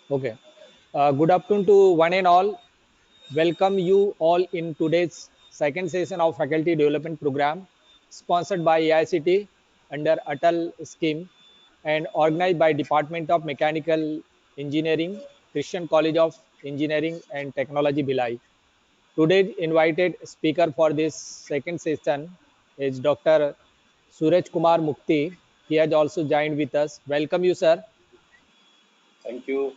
Okay. Good afternoon to one and all. Welcome you all in today's second session of Faculty Development Program, sponsored by AICT under Atal scheme and organized by Department of Mechanical Engineering, Christian College of Engineering and Technology, Bhilai. Today's invited speaker for this second session is Dr. Suraj Kumar Mukti. He has also joined with us. Welcome you, sir. Thank you.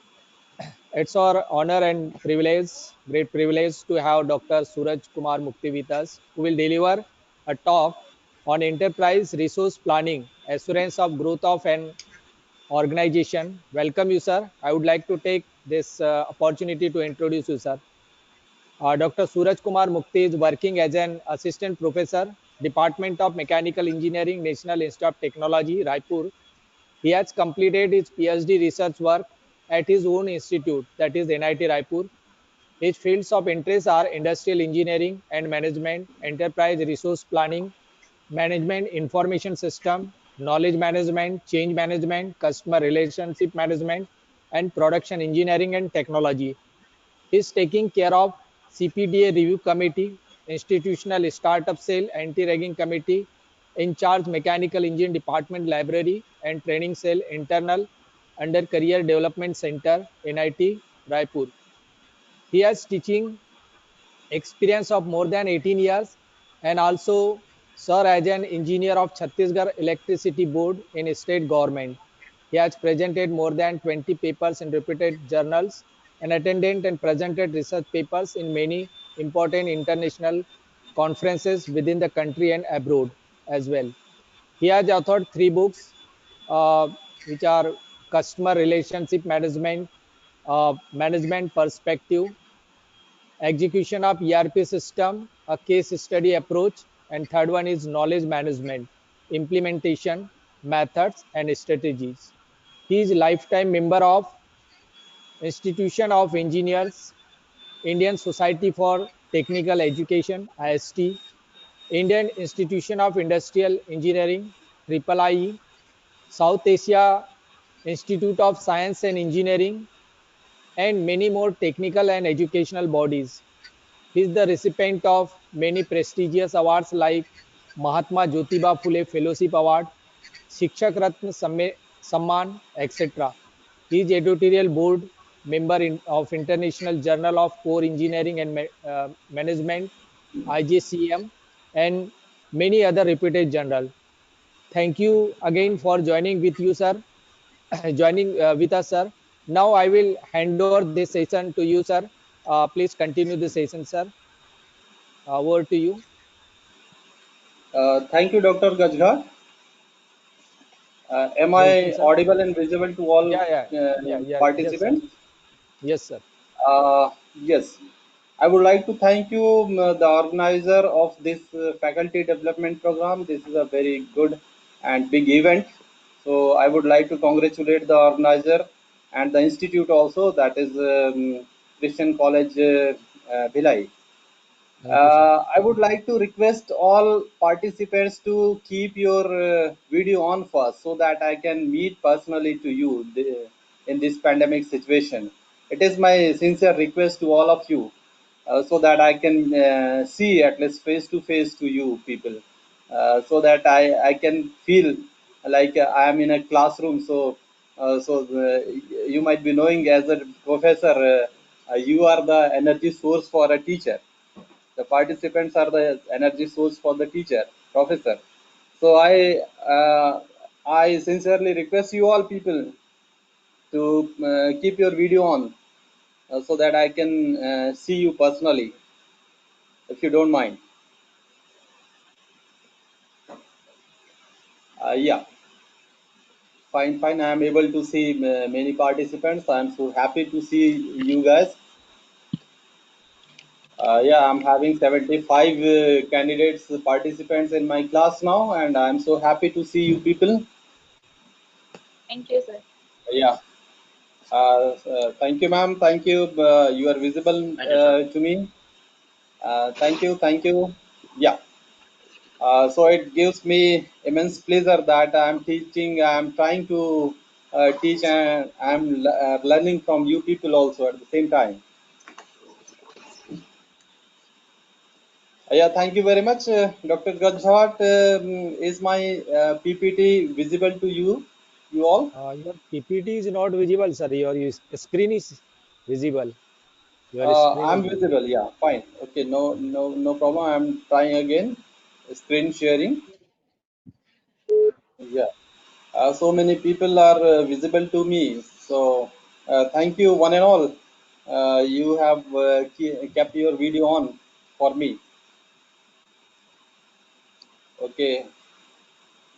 It's our honor and privilege, great privilege to have Dr. Suraj Kumar Mukti with us, who will deliver a talk on enterprise resource planning, assurance of growth of an organization. Welcome you, sir. I would like to take this opportunity to introduce you, sir. Dr. Suraj Kumar Mukti is working as an assistant professor, Department of Mechanical Engineering, National Institute of Technology, Raipur. He has completed his PhD research work at his own institute, that is NIT Raipur. His fields of interest are industrial engineering and management, enterprise resource planning, management information system, knowledge management, change management, customer relationship management, and production engineering and technology. He is taking care of CPDA review committee, institutional startup cell, anti-ragging committee, in charge mechanical engine department library and training cell internal under career development center NIT Raipur. He has teaching experience of more than 18 years and also served as an engineer of Chhattisgarh Electricity Board in state government. He has presented more than 20 papers in reputed journals and attended and presented research papers in many important international conferences within the country and abroad as well. He has authored three books, uh, which are Customer Relationship Management, Management Perspective, execution of ERP system, a case study approach, and third one is knowledge management, implementation, methods, and strategies. He is lifetime member of Institution of Engineers, Indian Society for Technical Education, IST, Indian Institution of Industrial Engineering, IIIE, South Asia Institute of Science and Engineering, and many more technical and educational bodies. He is the recipient of many prestigious awards like Mahatma Jyotiba Phule Fellowship Award, Shikshak Ratna Samman, etc. He is editorial board member of International Journal of Core Engineering and Management, IJCM, and many other reputed journals. Thank you again for joining with you, sir. Joining with us, sir. Now I will hand over this session to you, sir. Please continue the session, sir. Over to you. Thank you, Dr. Gajgar. Am Welcome, I sir. audible and visible to all Yeah, yeah, yeah, yeah. Yes, sir. participants? Yes, sir. Yes. I would like to thank you, the organizer of this faculty development program. This is a very good and big event. So I would like to congratulate the organizer and the institute also, that is Christian College Bhilai. Thank you, sir. I would like to request all participants to keep your video on first so that I can meet personally to you in this pandemic situation. It is my sincere request to all of you so that I can see at least face to face to you people, so that I can feel like I am in a classroom. You might be knowing as a professor, you are the energy source for a teacher. The participants are the energy source for the teacher, professor. So I sincerely request you all people to keep your video on so that I can see you personally, if you don't mind. Yeah, fine, fine. I am able to see many participants. I am so happy to see you guys. Yeah, I'm having 75 candidates, participants in my class now, and I'm so happy to see you people. Thank you, sir. Yeah. Thank you, ma'am. Thank you. You are visible Thank you, sir. to me. Thank you. Thank you. Yeah. So it gives me immense pleasure that I'm teaching. I'm trying to teach, and I'm learning from you people also at the same time. Yeah, thank you very much, Dr. Gajhat. Is my PPT visible to you? You all? Your PPT is not visible, sir. Your screen is visible. Your screen is I'm visible. visible. Yeah, fine. Okay, no problem. I'm trying again. Screen sharing. Yeah. So many people are visible to me. So thank you, one and all. You have kept your video on for me. Okay,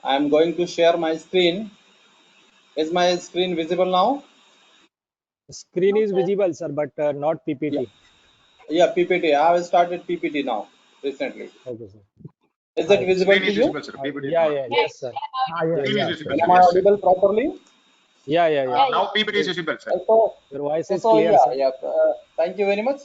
I'm going to share my screen. Is my screen visible now? Screen No, is sir. visible, sir, but not Yeah, PPT. yeah, PPT. I have started PPT now recently. Okay, sir. Is it Hi. visible Screen to is you? visible, sir. PPT is Yeah, not. yeah, Yeah, yes, sir. yeah, Yes, Screen is sir. visible, And sir. am I Yes, sir. audible properly? Yeah, yeah, now, yeah. yeah, Now PPT is Yes. visible, sir. So, Your voice is so clear, yeah, sir. yeah. Thank you very much.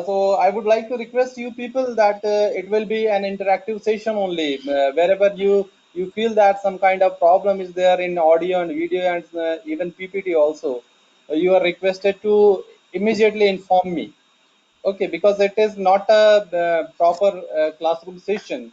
So I would like to request you people that it will be an interactive session only. Wherever you feel that some kind of problem is there in audio and video and even PPT also, you are requested to immediately inform me. Okay, because it is not a proper classroom session.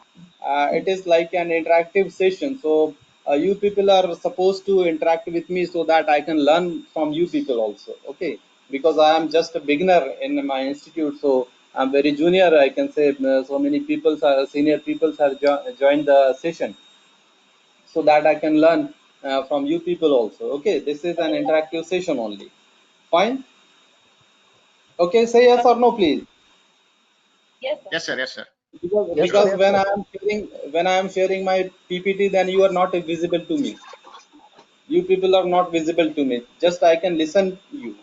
It is like an interactive session. So you people are supposed to interact with me so that I can learn from you people also. Okay, because I am just a beginner in my institute, so I'm very junior. I can say so many people, senior people have joined the session, so that I can learn from you people also. Okay, this is an interactive session only. Fine. Okay, say yes or no, please. yes, sir. Yes, sir. Yes, sir. because Yes, sir. because Yes, when sir. I am sharing my PPT, then you are not visible to me. You people are not visible to me. Just I can listen to you.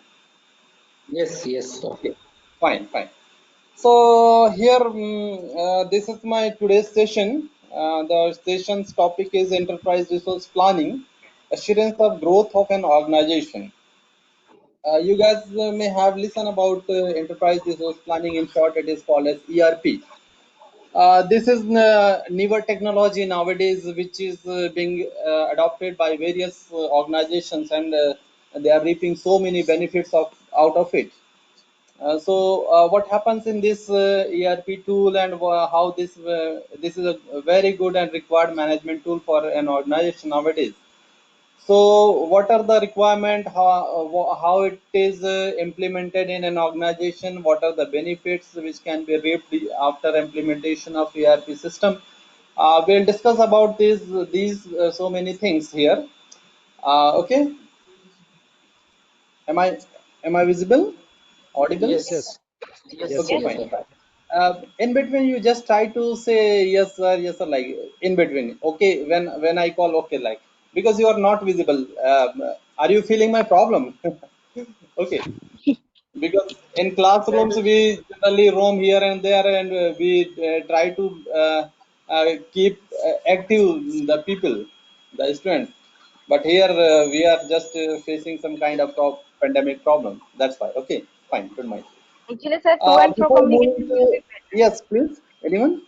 Yes, yes. Okay, fine. So here, this is my today's session. The session's topic is enterprise resource planning, assurance of growth of an organization. You guys may have listened about enterprise resource planning. In short, it is called as ERP. This is newer technology nowadays, which is being adopted by various organizations, and they are reaping so many benefits out of it. What happens in this ERP tool, and how this is a very good and required management tool for an organization nowadays. So, what are the requirement? How it is implemented in an organization? What are the benefits which can be reaped after implementation of ERP system? We'll discuss about these so many things here. Okay, am I visible? Audible? Yes, Yes, yes. sir. Yes, Yes, Okay, sir. Yes, yes, fine, sir. sir. fine. In between, you just try to say yes, sir, like in between. Okay, when I call, okay, like, because you are not visible. Are you feeling my problem? Okay, because in classrooms we generally roam here and there, and we try to keep active the people, the students. But here we are just facing some kind of pandemic problem. That's why. Okay, fine, don't mind. Actually, sir, to and fro Before moving communication will to, be better. yes, please, anyone?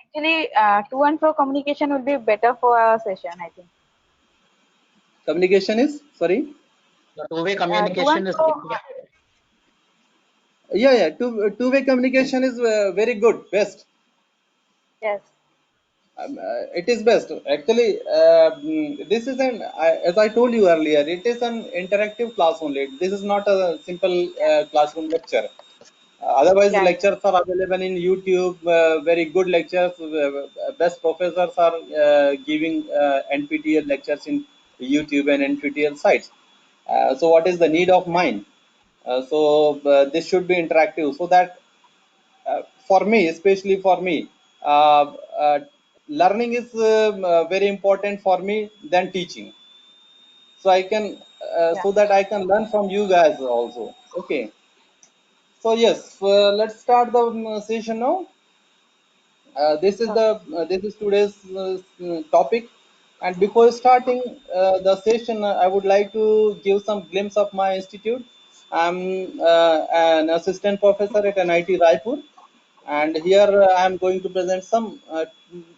Actually, to and fro communication will be better for our session, I think. Communication is, sorry. The two-way To and communication is fro, Yeah, two-way communication is very good, best. yes, It is best. Actually, this is as I told you earlier, it is an interactive class only. This is not a simple classroom lecture. Otherwise, yeah, lectures are available in YouTube. Very good lectures. Best professors are giving NPTEL lectures in YouTube and NPTEL sites. So, what is the need of mine? This should be interactive, so that for me, especially for me, uh, uh, learning is very important for me than teaching. So I can, yeah, so that I can learn from you guys also. Okay. So yes, let's start the session now. sure. This is today's topic, and before starting the session, I would like to give some glimpse of my institute. I'm an assistant professor at NIT Raipur, and here I am going to present some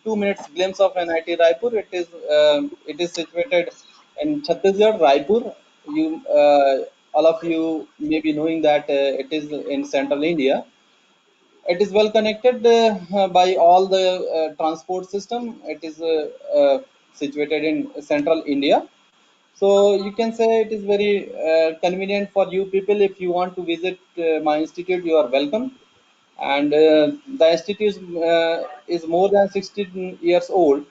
2 minutes glimpse of NIT Raipur. It is situated in Chhattisgarh, Raipur. All of you may be knowing that it is in central India. It is well connected by all the transport system. It is situated in central India. So you can say it is very convenient for you people. If you want to visit my institute, you are welcome. And the institute is more than 16 years old.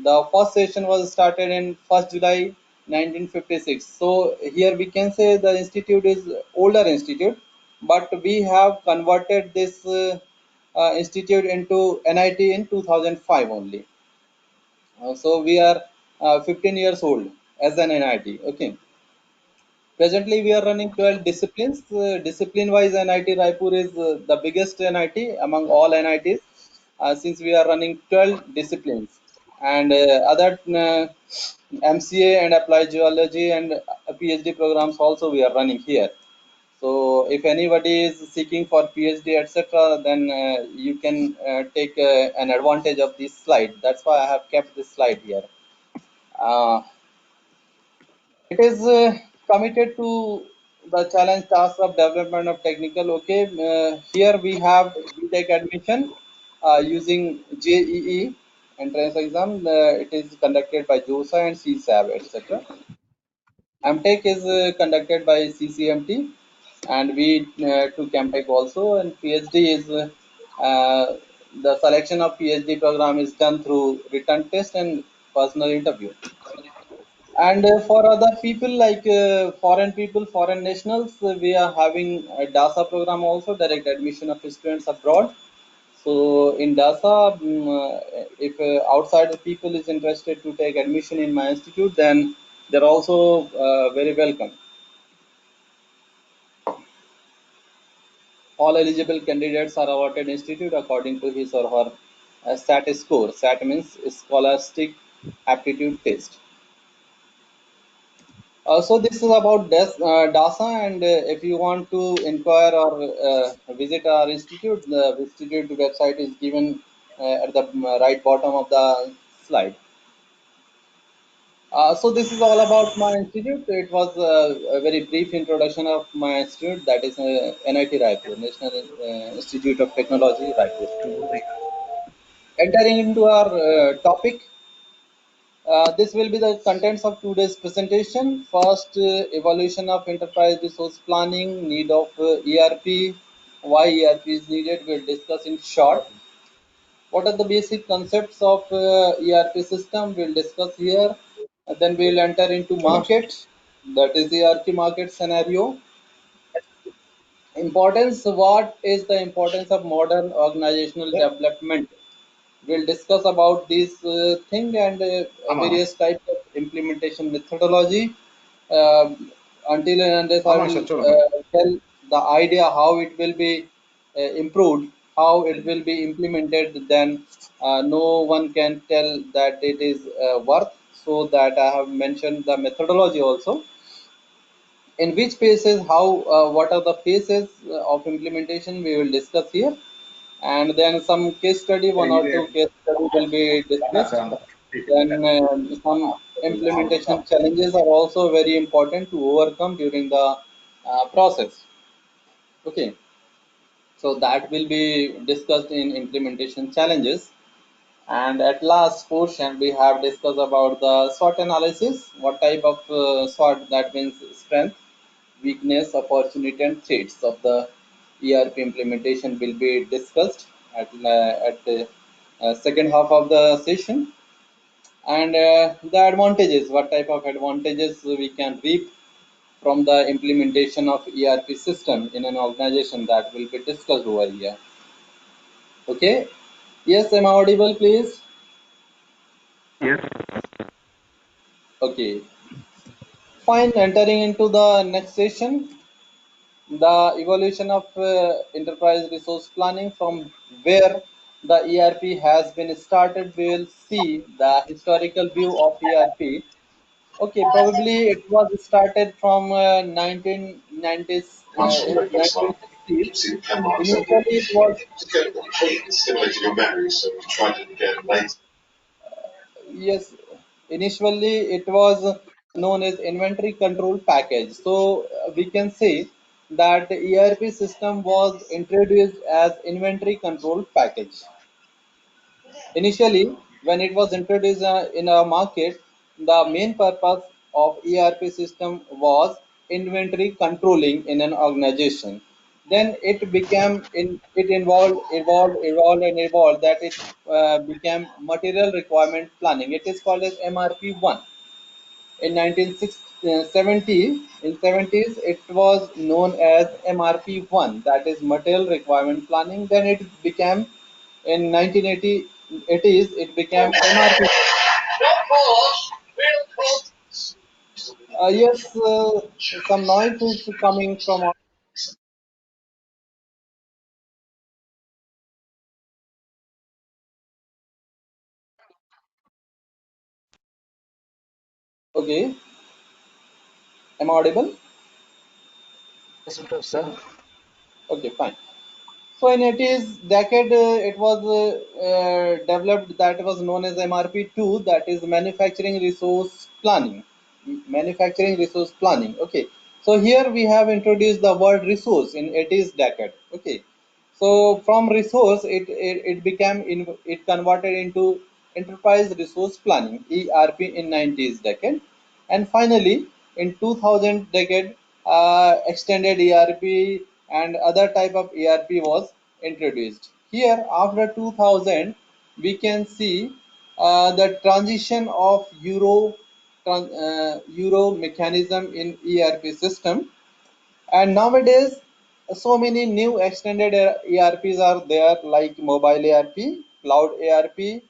The first session was started in 1st July 1956. So here we can say the institute is older institute, but we have converted this institute into NIT in 2005 only. So we are 15 years old as an NIT. Okay. Presently, we are running 12 disciplines. Discipline-wise, NIT Raipur is the biggest NIT among all NITs, since we are running 12 disciplines. And other MCA and applied geology and PhD programs also we are running here. So if anybody is seeking for PhD, etc., then you can take an advantage of this slide. That's why I have kept this slide here. Uh, it is committed to the challenge task of development of technical. Okay, here we have BTech admission using JEE entrance exam. It is conducted by JOSA and CSAB, etc. MTech is conducted by CCMT, and we to ChemTech also. And PhD is the selection of PhD program is done through written test and personal interview. And for other people like foreign people, foreign nationals, we are having a DASA program also, direct admission of students abroad. So in DASA, if outside people is interested to take admission in my institute, then they're also very welcome. All eligible candidates are awarded institute according to his or her SAT score. SAT means Scholastic Aptitude Test. So this is about DASA, and if you want to inquire or visit our institute, the institute website is given at the right bottom of the slide. So this is all about my institute. It was a very brief introduction of my institute, that is NIT Raipur, National Institute of Technology, Raipur. Entering into our topic, this will be the contents of today's presentation. First, evolution of enterprise resource planning, need of ERP, why ERP is needed, we'll discuss in short. What are the basic concepts of ERP system, we'll discuss here. And then we'll enter into market, that is ERP market scenario. Importance, what is the importance of modern organizational development? We'll discuss about this thing and various types of implementation methodology. Until and unless I will tell the idea how it will be improved, how it will be implemented, then no one can tell that it is worth. So that I have mentioned the methodology also. In which phases, how, what are the phases of implementation, we will discuss here. And then some case study, one or two case study will be discussed. Then some implementation challenges are also very important to overcome during the process. Okay, so that will be discussed in implementation challenges. And at last portion, we have discussed about the SWOT analysis. What type of SWOT, that means strength, weakness, opportunity, and threats of the ERP implementation will be discussed at the second half of the session. And the advantages, what type of advantages we can reap from the implementation of ERP system in an organization, that will be discussed over here. Okay. Yes, am I audible, please? Yes. Okay. Fine. Entering into the next session, the evolution of enterprise resource planning, from where the ERP has been started. We will see the historical view of ERP. Okay, probably it was started from 1990s, in 1960s. Initially, it was, yes, initially it was known as inventory control package. So we can say that the ERP system was introduced as inventory control package. Initially, when it was introduced in a market, the main purpose of ERP system was inventory controlling in an organization. Then it became it evolved that it became material requirement planning. It is called as MRP1. In 1970, in 70s, it was known as MRP1, that is Material Requirement Planning. Then it became, in 1980, it became MRP. Yes, some noise is coming from. Okay, am I audible? Yes, Professor. Okay, fine. So in 80s decade, it was developed, that was known as MRP2, that is Manufacturing Resource Planning. Manufacturing Resource Planning. Okay. So here we have introduced the word resource in 80s decade. Okay. So from resource, it became it converted into Enterprise Resource Planning (ERP) in 90s decade, and finally in 2000 decade, extended ERP and other type of ERP was introduced. Here after 2000, we can see the transition of Euro mechanism in ERP system, and nowadays so many new extended ERPs are there, like mobile ERP, cloud ERP,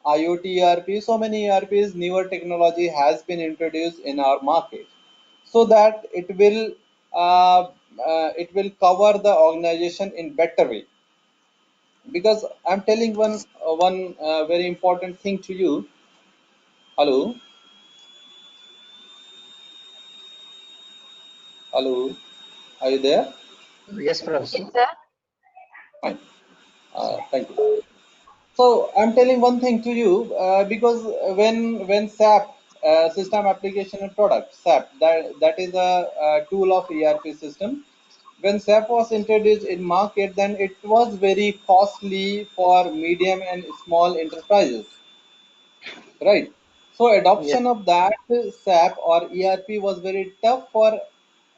IoT ERP. So many ERPs, newer technology has been introduced in our market, so that it will cover the organization in better way. Because I'm telling one very important thing to you. Hello, hello, are you there? Yes, Professor. Yes, sir. Fine. Thank you. So I'm telling one thing to you, because when SAP, system application and product, SAP, that is a tool of ERP system. When SAP was introduced in market, then it was very costly for medium and small enterprises, right? So Yes, adoption of that SAP or ERP was very tough for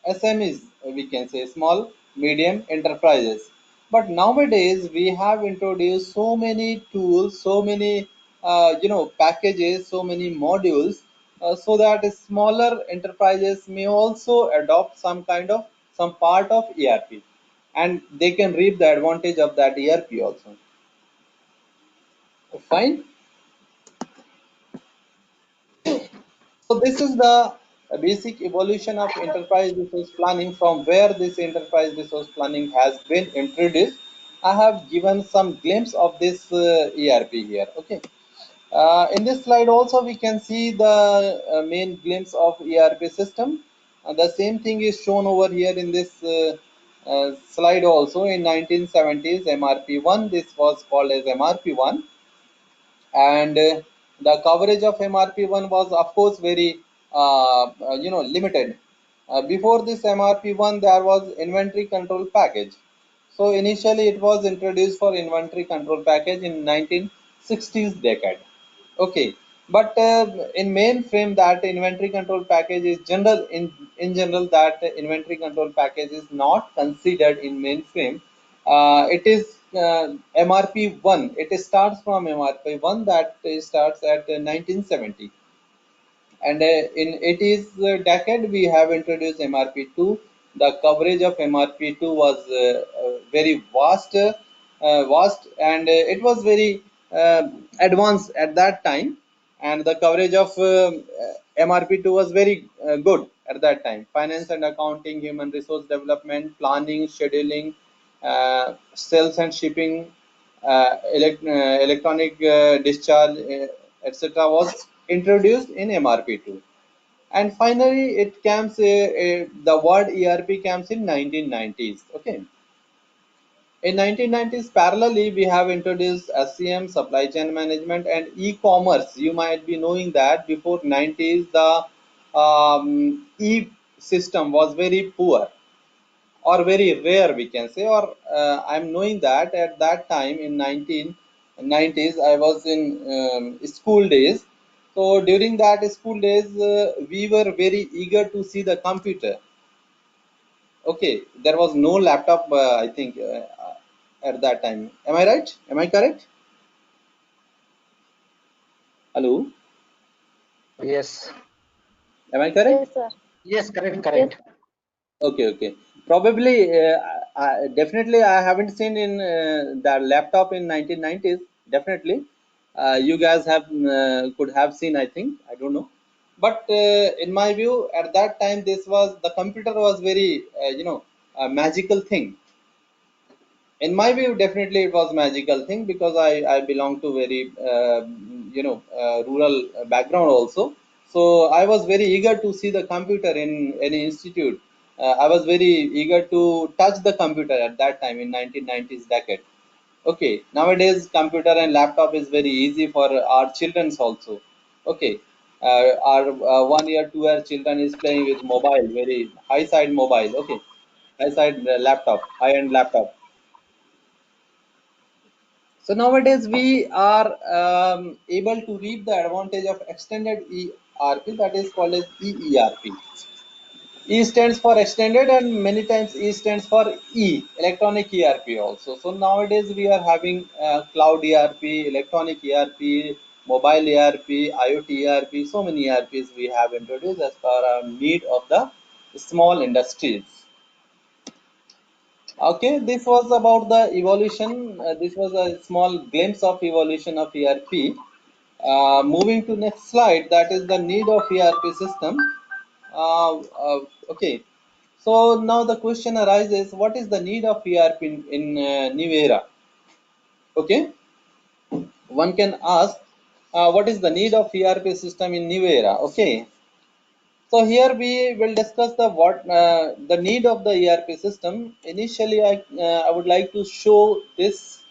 SMEs, we can say small medium enterprises. But nowadays we have introduced so many tools, so many packages, so many modules, so that smaller enterprises may also adopt some part of ERP, and they can reap the advantage of that ERP also. Fine. So this is the basic evolution of enterprise resource planning, from where this enterprise resource planning has been introduced. I have given some glimpse of this ERP here. Okay. In this slide also we can see the main glimpse of ERP system. The same thing is shown over here in this slide also. In 1970s MRP1, this was called as MRP1, and the coverage of MRP1 was of course very limited. Before this MRP1, there was inventory control package. So initially it was introduced for inventory control package in 1960s decade. Okay, but in mainframe, that inventory control package is general, in general, that inventory control package is not considered in mainframe. It is MRP1. It starts from MRP1, that starts at 1970, and in 80s decade we have introduced MRP2. The coverage of MRP2 was very vast, and it was very advanced at that time, and the coverage of MRP2 was very good at that time. Finance and accounting, human resource development, planning, scheduling, sales and shipping, electronic discharge, etc., was introduced in MRP2. And finally, it comes the word ERP comes in 1990s. Okay, in 1990s, parallelly, we have introduced SCM, supply chain management, and e-commerce. You might be knowing that before 90s, the e system was very poor or very rare, we can say. Or I'm knowing that at that time in 1990s I was in school days. So during that school days we were very eager to see the computer. Okay, there was no laptop, I think, at that time. Am I right? Am I correct? Hello, Yes. am I correct? Yes, sir. Yes, correct, Yes. correct. Okay, okay. Probably, definitely, I haven't seen in that laptop in 1990s. Definitely, you guys have could have seen. I think, I don't know, but in my view, at that time, this was the computer was very a magical thing. In my view, definitely it was magical thing, because I belong to very rural background also. So I was very eager to see the computer in any institute. I was very eager to touch the computer at that time in 1990s decade. Okay, nowadays computer and laptop is very easy for our children's also. Okay, our 1 year 2 year children is playing with mobile, very high side mobile. Okay, high side laptop, high end laptop. So nowadays we are able to reap the advantage of extended ERP, that is called as EERP. E stands for extended, and many times E stands for electronic ERP also. So nowadays we are having cloud ERP, electronic ERP, mobile ERP, IoT ERP. So many ERPs we have introduced as per our need of the small industries. Okay, this was about the evolution. This was a small glimpse of evolution of ERP. Moving to next slide, that is the need of ERP system. Okay, so now the question arises: what is the need of ERP in new era? Okay, one can ask, what is the need of ERP system in new era? Okay, so here we will discuss the need of the ERP system. Initially, I would like to show this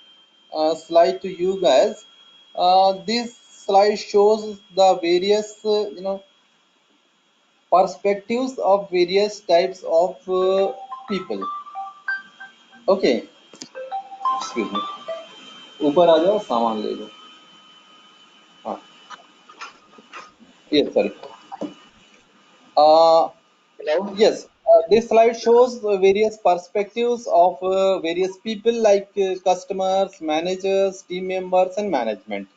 slide to you guys. This slide shows the various perspectives of various types of people. Okay, excuse me. ऊपर आ जाओ सामान ले लो. हाँ, yes, sorry. Uh, Hello. Yes, this slide shows the various perspectives of various people, like customers, managers, team members, and management.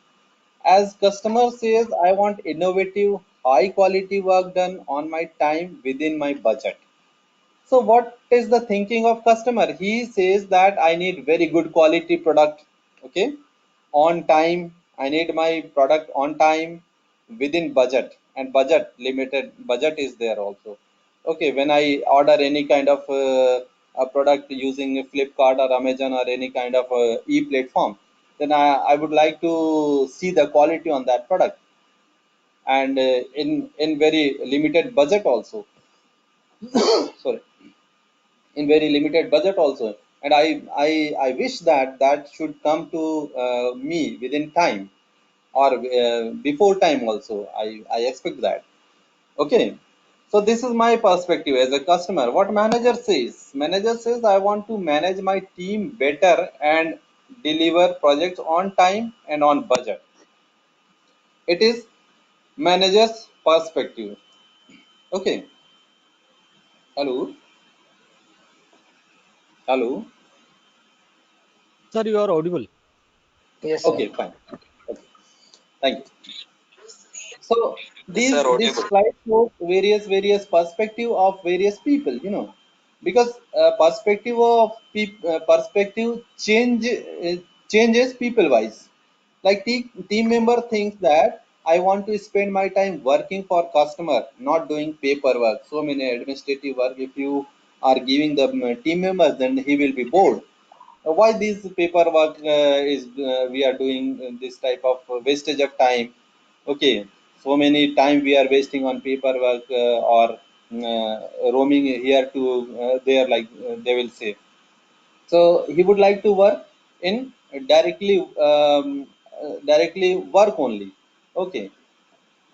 As customer says, I want innovative, high quality work done on my time within my budget. So what is the thinking of customer? He says that I need very good quality product, okay, on time. I need my product on time, within budget, and budget, limited budget is there also. Okay, when I order any kind of a product using Flipkart or Amazon or any kind of e-platform, then I would like to see the quality on that product, and in very limited budget also. Sorry, in very limited budget also. And I wish that that should come to me within time, or before time also. I expect that. Okay, so this is my perspective as a customer. What manager says? Manager says, I want to manage my team better and deliver projects on time and on budget. It is manager's perspective. Okay, hello, hello. Sir, you are audible. Yes, sir. Okay, fine. Okay, thank you. So Yes, sir. this Audible. slide shows various perspective of various people, because perspective changes people wise. Like team member thinks that I want to spend my time working for customer, not doing paperwork, so many administrative work. If you are giving the team members, then he will be bored. Why this paperwork is we are doing this type of wastage of time? Okay, so many time we are wasting on paperwork, or roaming here to there, like they will say. So he would like to work in directly, directly work only. Okay,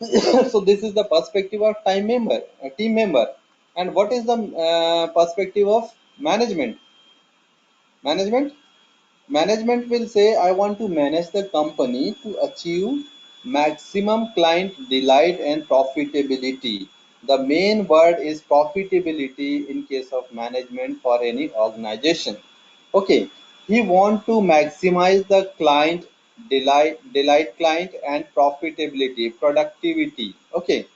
So this is the perspective of team member. And what is the perspective of management? Management Management will say, I want to manage the company to achieve maximum client delight and profitability. The main word is profitability in case of management for any organization. Okay, he want to maximize the client delight client and profitability, productivity. Okay,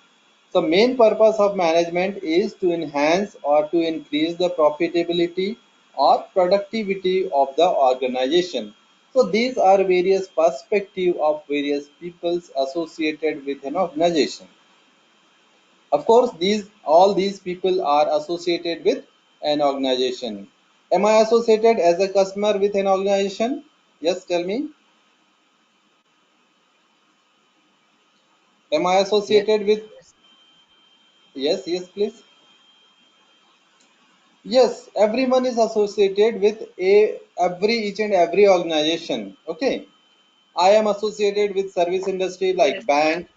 so main purpose of management is to enhance or to increase the profitability or productivity of the organization. So these are various perspective of various peoples associated with an organization. Of course, all these people are associated with an organization. Am I associated as a customer with an organization? Yes, tell me. Am I Yes. associated with? Yes, yes, please. Yes, everyone is associated with each and every organization. Okay, I am associated with service industry Yes. like bank,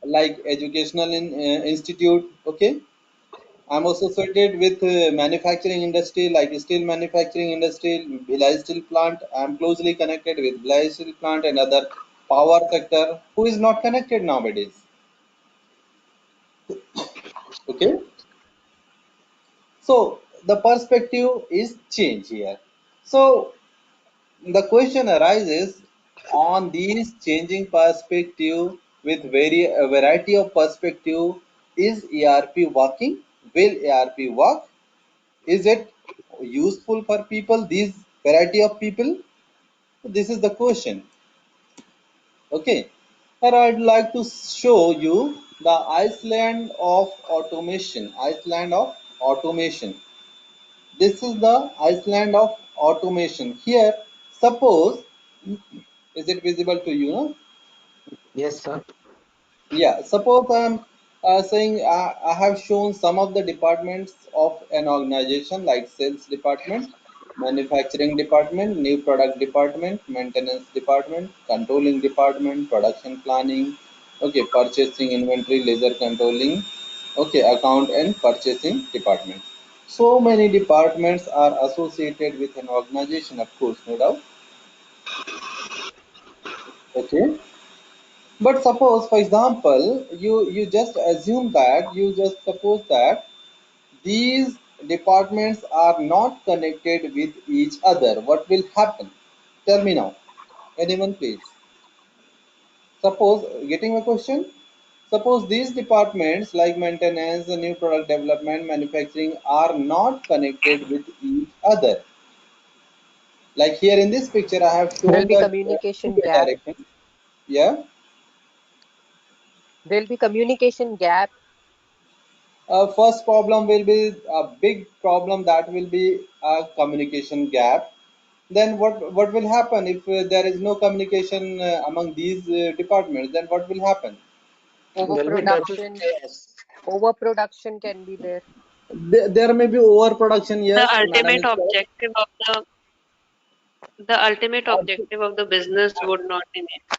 like educational institute. Okay, I'm associated with manufacturing industry like steel manufacturing industry, Bhilai steel plant. I'm closely connected with Bhilai steel plant and other power sector. Who is not connected nowadays? Okay, so the perspective is change here. So the question arises on these changing perspective with a variety of perspective. Is ERP working? Will ERP work? Is it useful for people? These variety of people. This is the question. Okay. Here I'd like to show you the Iceland of automation. Iceland of automation. This is the Iceland of automation. Here, suppose, is it visible to you? No? Yes, sir. Yeah, suppose I'm saying I have shown some of the departments of an organization like sales department, manufacturing department, new product department, maintenance department, controlling department, production planning, okay, purchasing, inventory, ledger controlling, okay, account and purchasing department. So many departments are associated with an organization, of course, no doubt. Okay. But suppose, for example, you just assume that you just suppose that these departments are not connected with each other. What will happen? Tell me now. Anyone, please. Suppose, getting a question? Suppose these departments like maintenance, new product development, manufacturing are not connected with each other. Like here in this picture, I have There'll shown be the communication two-way gap. direction. Yeah. There'll be communication gap. First problem will be a big problem, that will be a communication gap. Then what will happen if there is no communication among these departments? Then what will happen? There'll be total Overproduction. chaos. Overproduction can be there. There may be overproduction. The Yes, madam ultimate is correct. objective of the business would not be met.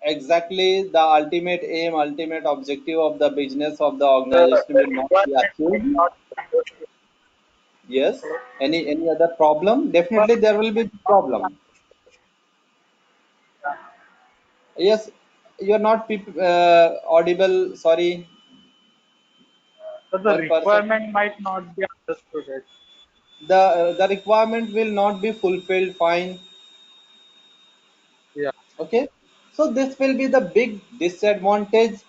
Exactly, the ultimate aim, ultimate objective of the business of the organization will not be achieved. Yes. Any other problem? Definitely there will be problem. Yes, you are not audible. Sorry, So the one person. requirement might not be understood. The requirement will not be fulfilled. Fine. Yeah. Okay. So this will be the big disadvantage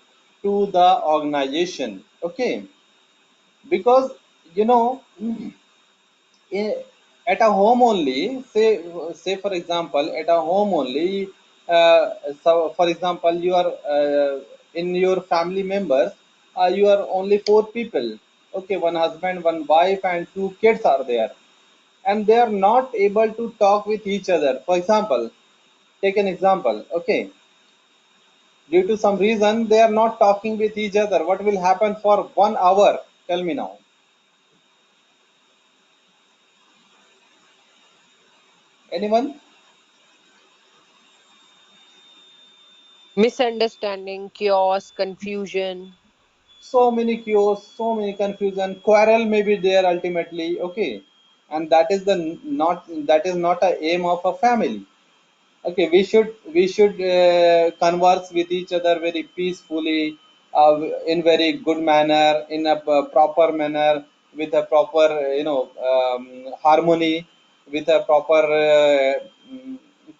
to the organization. Okay, because you know i- at a home only, say for example, at a home only, uh, so for example, you are in your family members, you are only four people. Okay, one husband, one wife and two kids are there, and they are not able to talk with each other. For example, take an example. Okay, due to some reason they are not talking with each other. What will happen for 1 hour? Tell me now. Anyone? Misunderstanding, chaos, confusion. So many chaos, so many confusion, quarrel may be there ultimately. Okay, and that is the not that is not a aim of a family. Okay, we should converse with each other very peacefully, in very good manner, in a proper manner, with a proper harmony, with a proper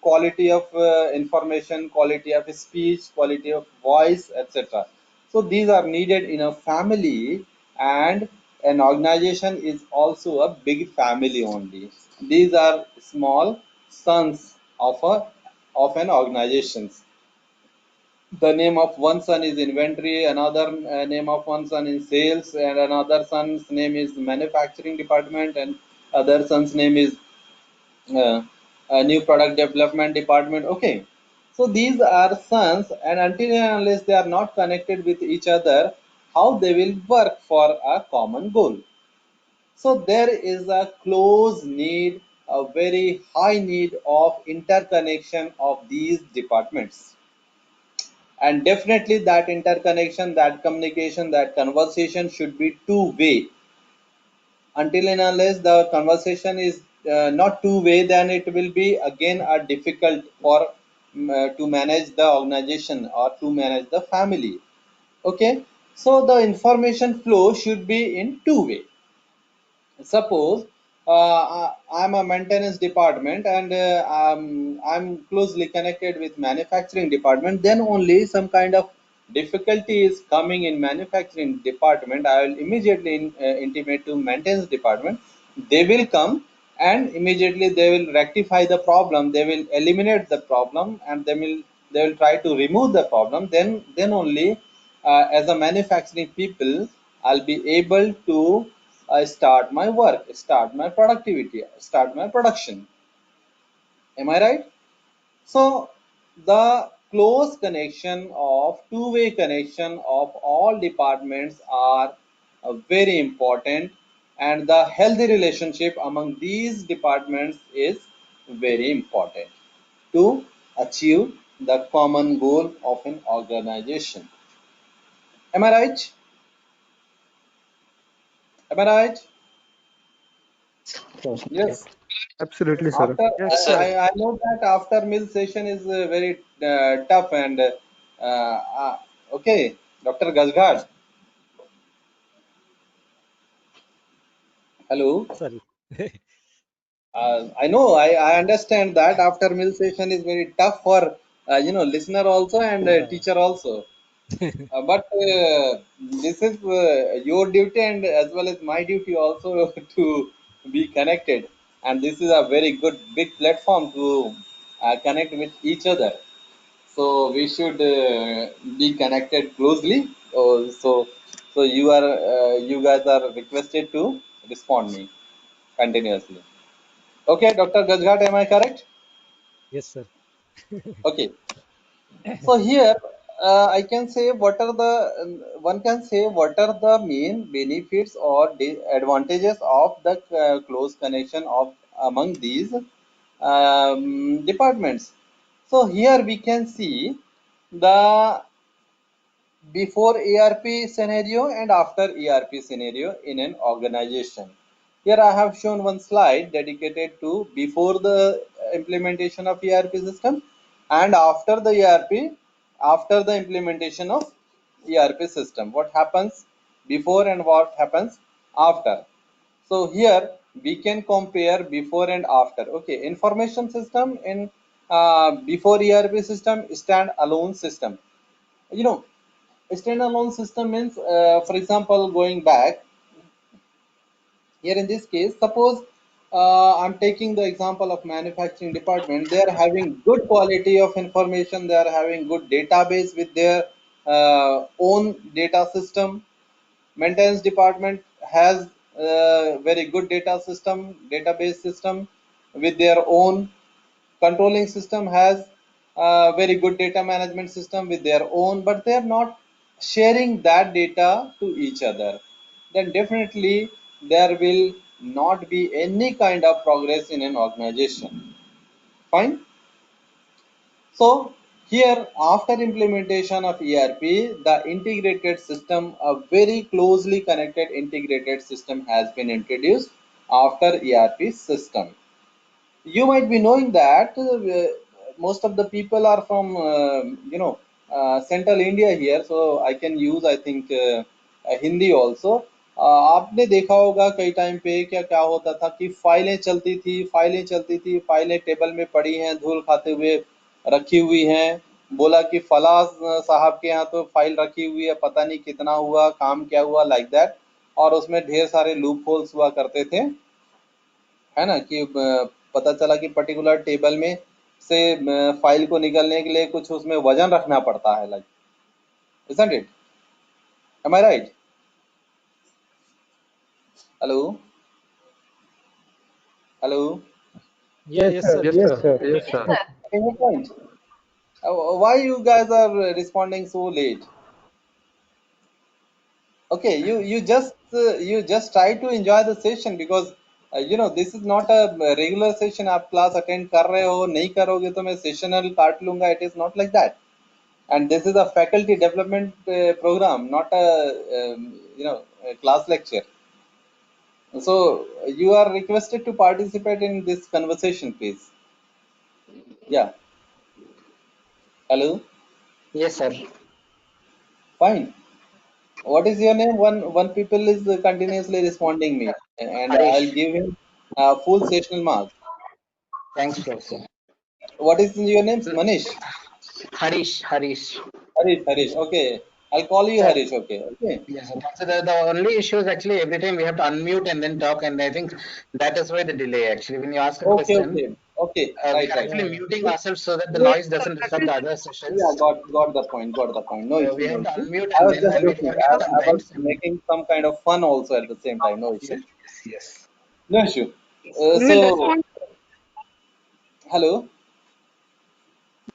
quality of information, quality of speech, quality of voice, etc. So these are needed in a family, and an organization is also a big family only. These are small sons of an organization. The name of one son is inventory, another name of one son is sales, and another son's name is manufacturing department, and other son's name is new product development department. Okay, so these are sons, and until and unless they are not connected with each other, how they will work for a common goal? So there is a close need, a very high need of interconnection of these departments. And definitely that interconnection, that communication, that conversation should be two-way. Until and unless the conversation is not two-way, then it will be again a difficult for to manage the organization or to manage the family. Okay, so the information flow should be in two-way. Suppose I'm a maintenance department, and I'm closely connected with manufacturing department, then only some kind of difficulty is coming in manufacturing department, I will immediately intimate to maintenance department. They will come, and immediately they will rectify the problem, they will eliminate the problem, and they will try to remove the problem. Then only as a manufacturing people, I'll be able to start my work, start my productivity, start my production. Am I right? So the close connection of two-way connection of all departments are very important, and the healthy relationship among these departments is very important to achieve the common goal of an organization. Am I right? Am I right? Yes. Absolutely, sir. After Yes, sir. I know that after mill session is very tough, and okay, Dr. Gazgad, hello. Sorry. I know, I understand that after mill session is very tough for listener also, and Yeah. teacher also. But this is your duty, and as well as my duty also to be connected. And this is a very good big platform to connect with each other. So we should be connected closely. So you guys are requested to respond me continuously. Okay, Dr. Gajghat, am I correct? Yes, sir. Okay. So here I can say what are the one can say what are the main benefits or advantages of the close connection of among these departments. So here we can see the before ERP scenario and after ERP scenario in an organization. Here I have shown one slide dedicated to before the implementation of ERP system and after the ERP, after the implementation of ERP system. What happens before and what happens after. So here we can compare before and after. Okay, information system in before ERP system, stand alone system. You know, standalone system means for example, going back here in this case, suppose I'm taking the example of manufacturing department. They are having good quality of information, they are having good database with their own data system. Maintenance department has very good data system, database system with their own. Controlling system has a very good data management system with their own, but they are not sharing that data to each other. Then definitely there will not be any kind of progress in an organization. Fine. So Here, after implementation of ERP, the integrated system, a very closely connected integrated system has been introduced after ERP system. You might be knowing that most of the people are from central India here, so I can use I think Hindi also. आपने देखा होगा कई time पे क्या क्या होता था कि फाइलें टेबल में पड़ी हैं धूल खाते हुए रखी हुई हैं। बोला कि फला साहब के यहाँ तो फाइल रखी हुई है, पता नहीं कितना हुआ, काम क्या हुआ, लाइक दैट। और उसमें ढेर सारे लूप होल्स हुआ करते थे, है ना, कि पता चला कि पर्टिकुलर टेबल में से फाइल को निकलने के लिए कुछ उसमें वजन रखना पड़ता है, like, isn't it? Am I right? Hello? Hello? Yeah, yes, sir. Yes, sir. Yes, sir. Can you point? Why you guys are responding so late? Okay, you just try to enjoy the session because this is not a regular session. आप class attend कर रहे हो, नहीं करोगे तो मैं sessional काट लूंगा. It is not like that. And this is a faculty development program, not a class lecture. So you are requested to participate in this conversation, please. Yeah. Hello. Yes, sir. Fine. What is your name? One people is continuously responding me, and Harish. I'll give him full sessional marks. Thanks, sir. What is your name? Manish. Harish. Harish. Okay. I'll call you Sir. Harish. Okay. Okay. Yes, sir. So the only issue is actually every time we have to unmute and then talk, and I think that is why the delay actually. When you ask a question, Okay. we Right. are actually muting ourselves so that the Yeah. noise doesn't disturb the other sessions. Yeah, got the point. Got the point. No issue, We no have to issue. unmute I and was then, just and we joking. forget I was sometimes. making some kind of fun also at the same time. No issue. Yes. No issue. We will So, respond. hello.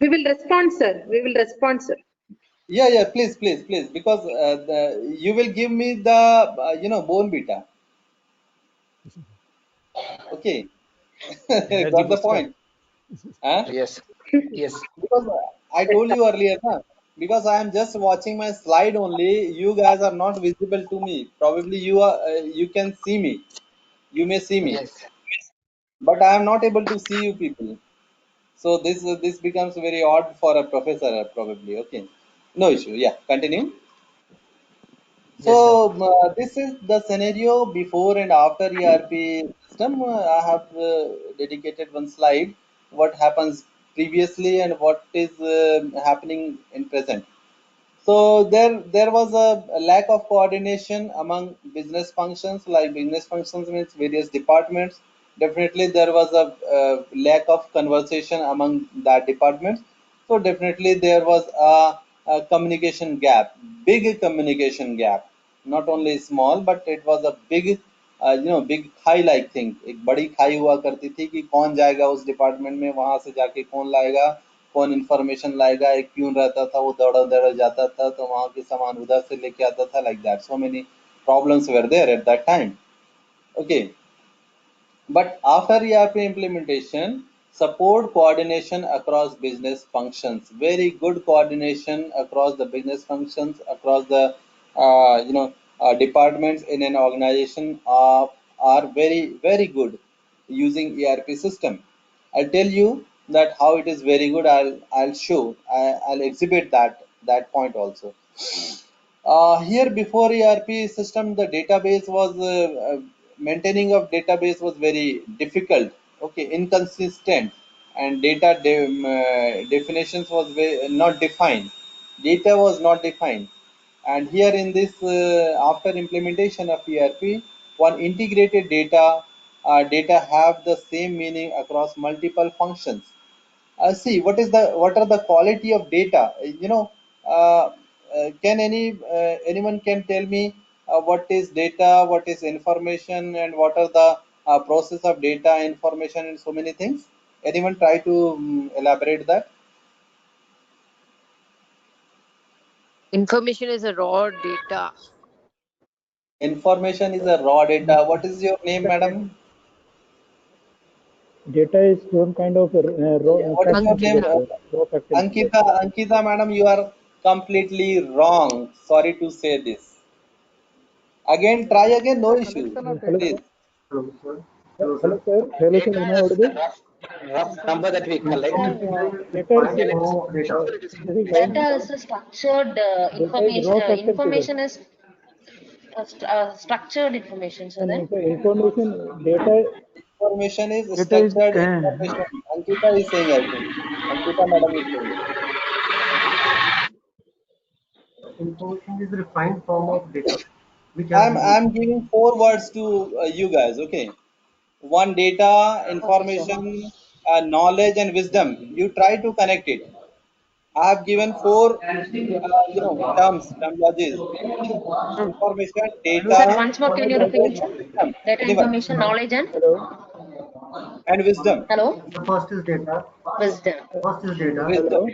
We will respond, sir. We will respond, sir. Yeah. Please. Because you will give me the bone beta. Okay. Energy Got the booster. point. Huh? Yes. Yes. Because I told you earlier, na, because I am just watching my slide only. You guys are not visible to me. Probably you are. You can see me. You may see me, Yes. but I am not able to see you people. So this becomes very odd for a professor, probably. Okay, no issue. Yeah, continue. Yes, sir. So this is the scenario before and after ERP system. I have dedicated one slide. What happens previously and what is happening in present. So there was a lack of coordination among business functions. Like business functions means various departments. Definitely there was a lack of conversation among that departments. So definitely there was a communication gap, big communication gap. Not only small, but it was a big big खाई like thing. एक बड़ी खाई हुआ करती थी कि कौन जाएगा उस डिपार्टमेंट में, वहां से जाके कौन लाएगा, कौन इन्फॉर्मेशन लाएगा। एक प्यून रहता था, वो दौड़ा दौड़ा जाता था, तो वहां के सामान उधर से लेके आता था, like that. So many problems were there at that time. Okay, but after ERP implementation, support coordination across business functions. Very good coordination across the business functions, across the departments in an organization are very good using ERP system. I'll tell you that how it is very good. I'll show. I'll exhibit that point also. Here before ERP system, the database was maintaining of database was very difficult. Okay, inconsistent, and definitions was not defined. Data was not defined, and here in this after implementation of ERP, one integrated data have the same meaning across multiple functions. See what are the quality of data, uh, can anyone can tell me what is data, what is information, and what are the process of data, information, and so many things. Anyone try to elaborate that? Information is a raw data. Information is a raw data. What is your name, madam? Data is some kind of What is your factor name? figure, sir. Raw factor figure. Ankita, madam, you are completely wrong. Sorry to say this. Again, try again, no issue. Hello, Please. sir. Hello, sir. Hello, sir. Hello, sir. Am I Data is audible? the rough number that we collect. Data is Defined form of data. this is line Data is a structured data is raw factor figure. information is structured information. So then, And information data Information is data is structured information. Ankita is saying, I think. Ankita, madam, is saying. Information is refined form of data, which has I'm giving 4 words to you guys. Okay. One, data, okay, sir. information, knowledge, and wisdom. You try to connect it. I have given 4, terminologies: information, hello, Sir, data, once more, can you repeat knowledge, it, sir? wisdom. Data, Anyone? information, knowledge, and hello, And wisdom. the first is data. wisdom. First is data. Wisdom. hello.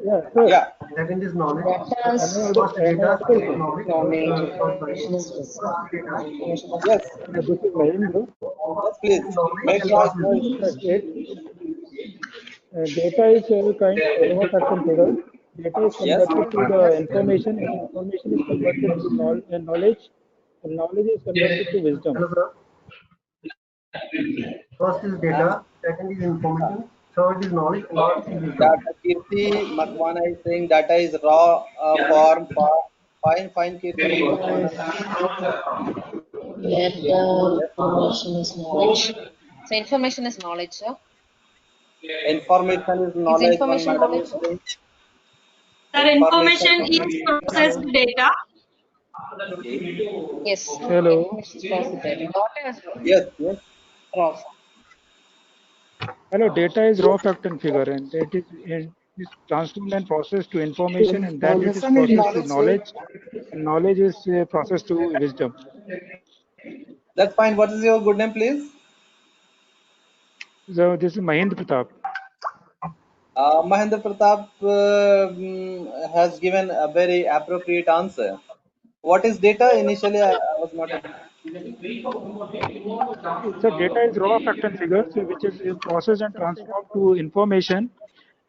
Yeah, sir. Yeah. Second is knowledge. Data Am I is First am I data, audible, second sir? knowledge. knowledge, Sorry. information is wisdom. First data, Information is Yes. This is Mahendra. Yes, please. second knowledge, Make and noise. last No wisdom. issue. Data is a kind of raw factor figure. Data is Yes. converted to the information, and information is converted to knowledge, and knowledge is converted to wisdom. Hello, sir. First is I'm data. Second is information. Third is knowledge, and last is wisdom. data. Kirti Makwana is saying data is raw form. Fine, fine, Kirti Makwana. Data, Yes. information is knowledge. So information is knowledge, sir. Information is Is knowledge. One information madam knowledge, is sir? saying Sir, information. information is processed data. Okay. Yes. Hello, Information is processed data. Data is Yes. Yes. raw form. hello. Data is raw factor figure, and it is transformed and processed to information, and that it is processed to knowledge, and knowledge is processed to wisdom. That's fine. What is your good name, please? So this is Mahendra Pratap. Mahendra Pratap has given a very appropriate answer. What is data? Initially, I was not able. So data is raw factor figure, so which is processed and transformed to information,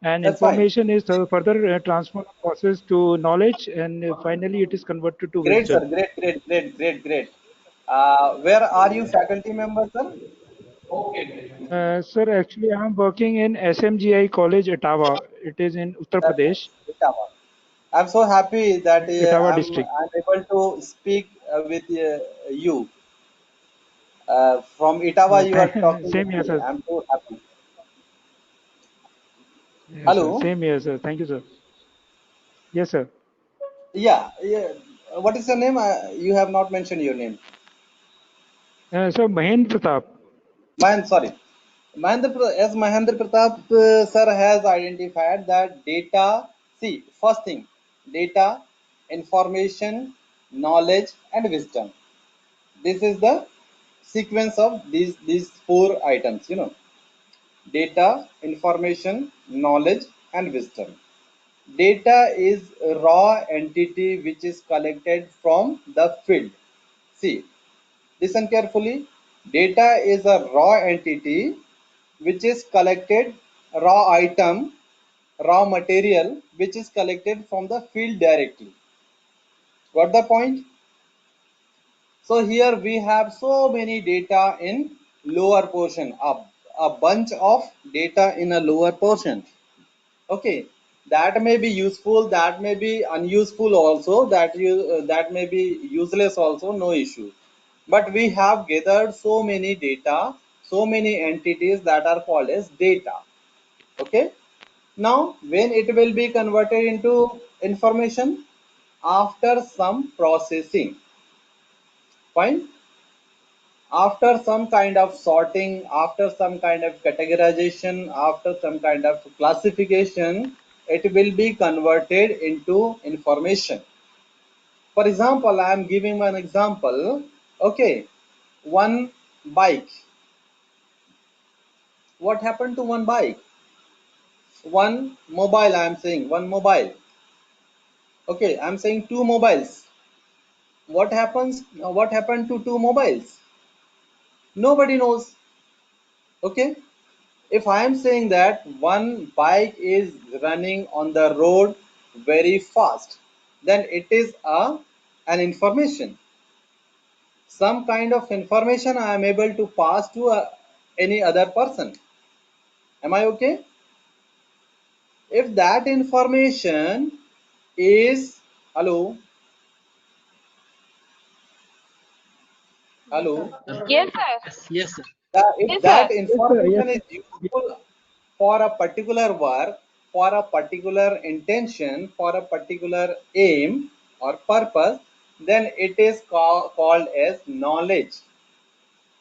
and That's fine. information is further transformed and processed to knowledge, and finally it is converted to Great, sir. wisdom. Great. Where are you, faculty member, sir? Sir, actually, I'm working in SMGI College, Etawah. It is in Uttar That's Pradesh, Etawah. I'm so happy that Etawah district. I'm able to speak with you. From Etawah, you are talking with Same here, me. sir. I'm so happy. Yes, sir. Hello. Same here, sir. Thank you, sir. Yes, sir. Yeah. What is your name? You have not mentioned your name. So Mahendra Pratap. Sorry. As Mahendra Pratap sir has identified that data, see, first thing, data, information, knowledge, and wisdom. This is the sequence of these 4 items, data, information, knowledge, and wisdom. Data is a raw entity which is collected from the field. See, listen carefully. Data is a raw entity which is collected, raw item, raw material which is collected from the field directly. Got the point? So here we have so many data in lower portion, a bunch of data in a lower portion. Okay, that may be useful, that may be unuseful also, that may be useless also, no issue. But we have gathered so many data, so many entities that are called as data. Okay, now when it will be converted into information? After some processing. Fine. After some kind of sorting, after some kind of categorization, after some kind of classification, it will be converted into information. For example, I am giving one example. Okay, one bike. What happened to one bike? One mobile, I am saying one mobile. Okay, I am saying 2 mobiles. What happened to 2 mobiles? Nobody knows. Okay, if I am saying that one bike is running on the road very fast, then it is an information. Some kind of information I am able to pass to any other person. Am I okay? If that information is, hello, hello, Yes, sir. Yes, sir. if Yes, sir. that Yes, sir. Yes, information is sir. useful for a particular work, for a particular intention, for a particular aim or purpose, then it is called as knowledge.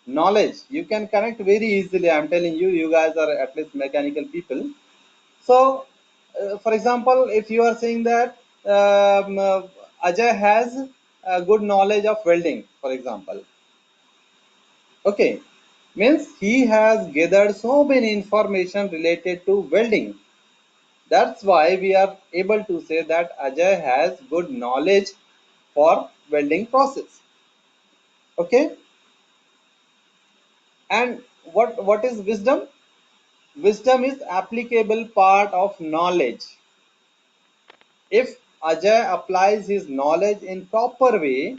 Knowledge you can connect very easily. I'm telling you, you guys are at least mechanical people. So, for example, if you are saying that Ajay has a good knowledge of welding, for example, okay, means he has gathered so many information related to welding. That's why we are able to say that Ajay has good knowledge for welding process. Okay, and what is wisdom? Wisdom is applicable part of knowledge. If Ajay applies his knowledge in proper way,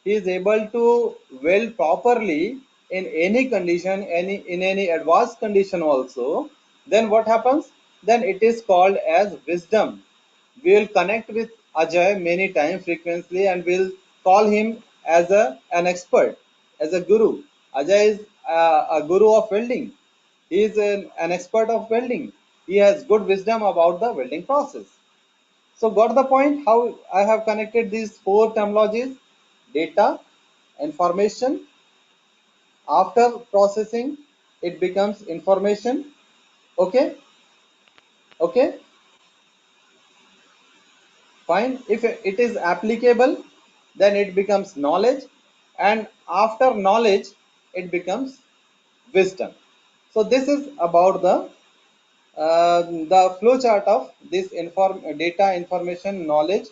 he is able to weld properly in any condition, in any advanced condition also. Then what happens? Then it is called as wisdom. We will connect with Ajay many times frequently and will call him as an expert, as a guru. Ajay is a guru of welding. He is an expert of welding. He has good wisdom about the welding process. So got the point how I have connected these four terminologies: data, information, after processing it becomes information. Okay, okay, fine. If it is applicable, then it becomes knowledge, and after knowledge it becomes wisdom. So this is about the flow chart of this data, information, knowledge,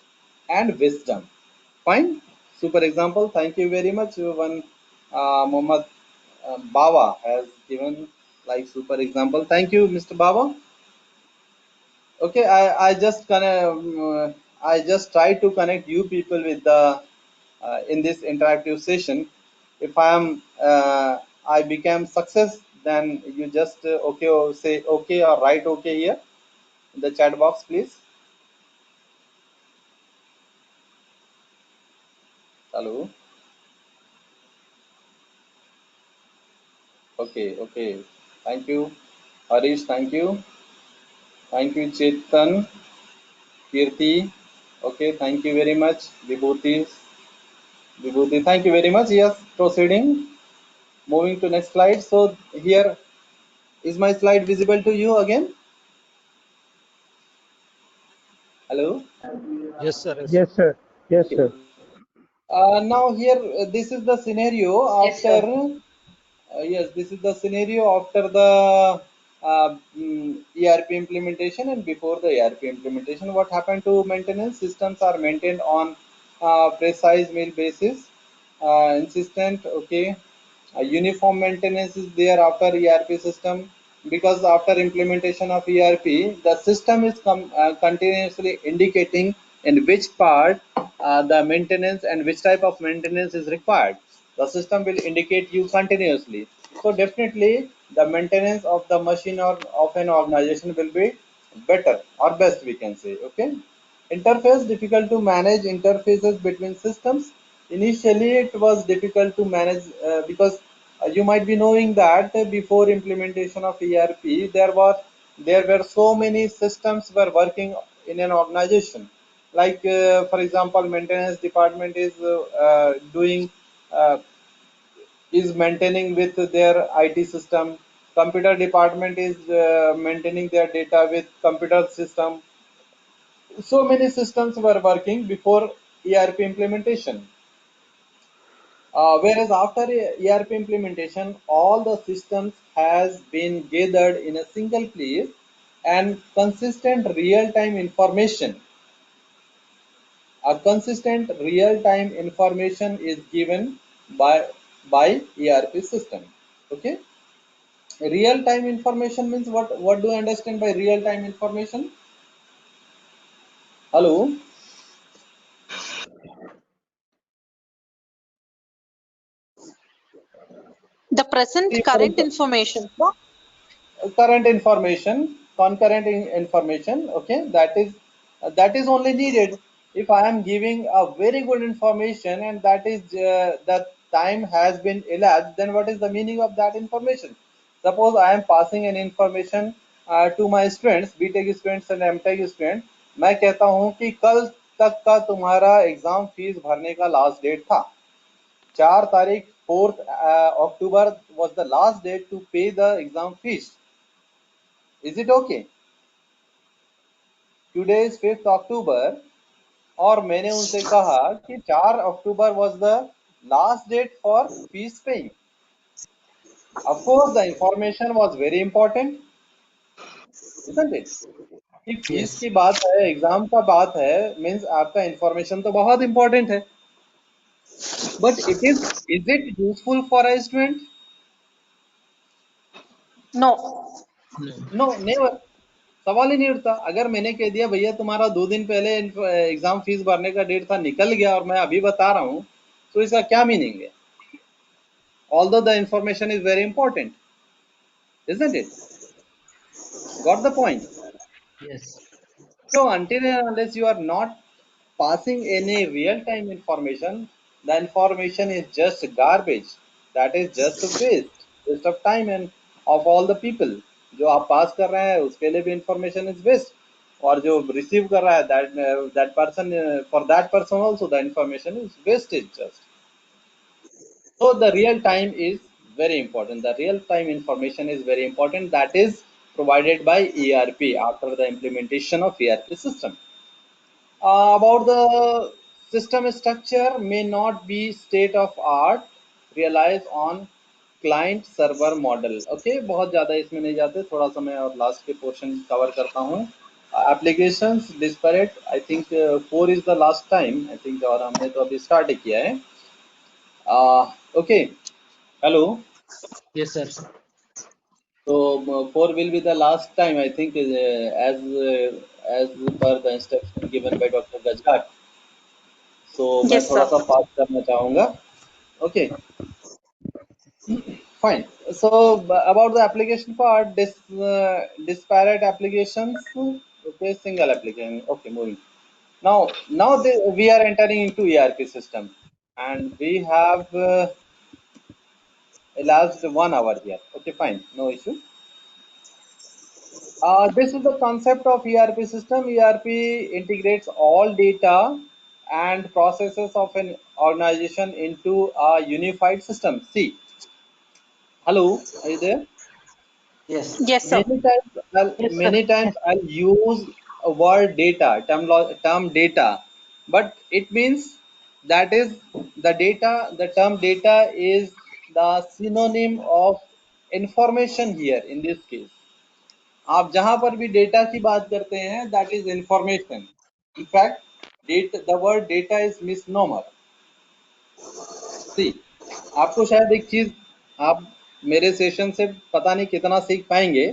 and wisdom. Fine. Super example. Thank you very much. One Muhammad Bawa has given like super example. Thank you, Mr. Bawa. Okay, I just try to connect you people with the in this interactive session. If I became success, then you just okay or say okay or write okay here in the chat box, please. Hello. Okay, okay. Thank you, Harish. Thank you. Thank you, Chetan, Kirti. Okay, thank you very much, Vibhuti. Vibhuti, thank you very much. Yes, proceeding. Moving to next slide. So here is my slide visible to you again. Hello. Yes, sir. Yes, sir. Yes, sir. Yes, Okay. sir. Now here, this is the scenario Yes, after. sir. Yes, this is the scenario after the ERP implementation and before the ERP implementation. What happened to maintenance? Systems are maintained on precise meal basis, insistent. Okay, uniform maintenance is there after ERP system, because after implementation of ERP, the system is continuously indicating in which part the maintenance and which type of maintenance is required. The system will indicate you continuously. So definitely the maintenance of the machine or of an organization will be better or best, we can say. Okay. Interface difficult to manage interfaces between systems. Initially, it was difficult to manage because you might be knowing that before implementation of ERP, there were so many systems were working in an organization. Like for example, maintenance department uh, is maintaining with their IT system. Computer department is maintaining their data with computer system. So many systems were working before ERP implementation. Whereas after ERP implementation, all the systems has been gathered in a single place, and consistent real-time information is given by ERP system. Okay. Real time information means what do you understand by real time information? Hello. The present current information. Current information, concurrent information, okay, that is only needed if I am giving a very good information and that is the time has been elapsed. Then what is the meaning of that information? Suppose I am passing an information to my students, BTech students and MTech students. मैं कहता हूं कि कल तक का तुम्हारा exam fees भरने का लास्ट डेट था, 4 तारीख 4th October was the last date to pay the exam fees. Is it okay? Today is 5th October और मैंने उनसे कहा कि 4 October was the last date for fees paying. Of course, the information was very important, isn't it? कि fees की बात है, exam का बात है, मीन्स आपका इंफॉर्मेशन तो बहुत इंपॉर्टेंट है, but is it useful for a student? No. No, never, सवाल ही नहीं उठता। अगर मैंने कह दिया भैया तुम्हारा 2 दिन पहले एग्जाम फीस भरने का डेट था, निकल गया और मैं अभी बता रहा हूँ, तो इसका क्या मीनिंग है? Although the information is very important, isn't it? Got the point? Yes. So until and unless you are not passing any real-time information, the information is just garbage. That is just a waste of time and of all the people. जो आप पास कर रहे हैं उसके लिए भी information is waste, और जो receive कर रहा है that person, for that person also the information is wasted just. So the real time is very important. The real time information is very important. That is provided by ERP after the implementation of ERP system. About the system structure may not be state of art, relies on client server model. Okay, बहुत ज़्यादा इसमें नहीं जाते, थोड़ा सा मैं और last के पोर्शन कवर करता हूँ. Applications disparate. I think 4 is the last time. I think और हमने तो अभी स्टार्ट ही किया है. Okay. Hello. Yes, sir. So 4 will be the last time, I think, as per the instruction given by Dr. Gajrat. So मैं Yes, थोड़ा sir. सा fast करना चाहूँगा. Okay, fine. So about the application part, disparate applications. Okay, single application. Okay, moving. Now we are entering into ERP system, and we have elapsed 1 hour here. Okay, fine, no issue. This is the concept of ERP system. ERP integrates all data and processes of an organization into a unified system. See, hello, are you there? Yes. Yes, sir. Many times I'll use a word data, term data, but it means that is the data. The term data is the synonym of information here in this case. आप जहां पर भी data की बात करते हैं, that is information. In fact the word data is misnomer. See, आपको शायद एक चीज, आप मेरे सेशन से पता नहीं कितना सीख पाएंगे,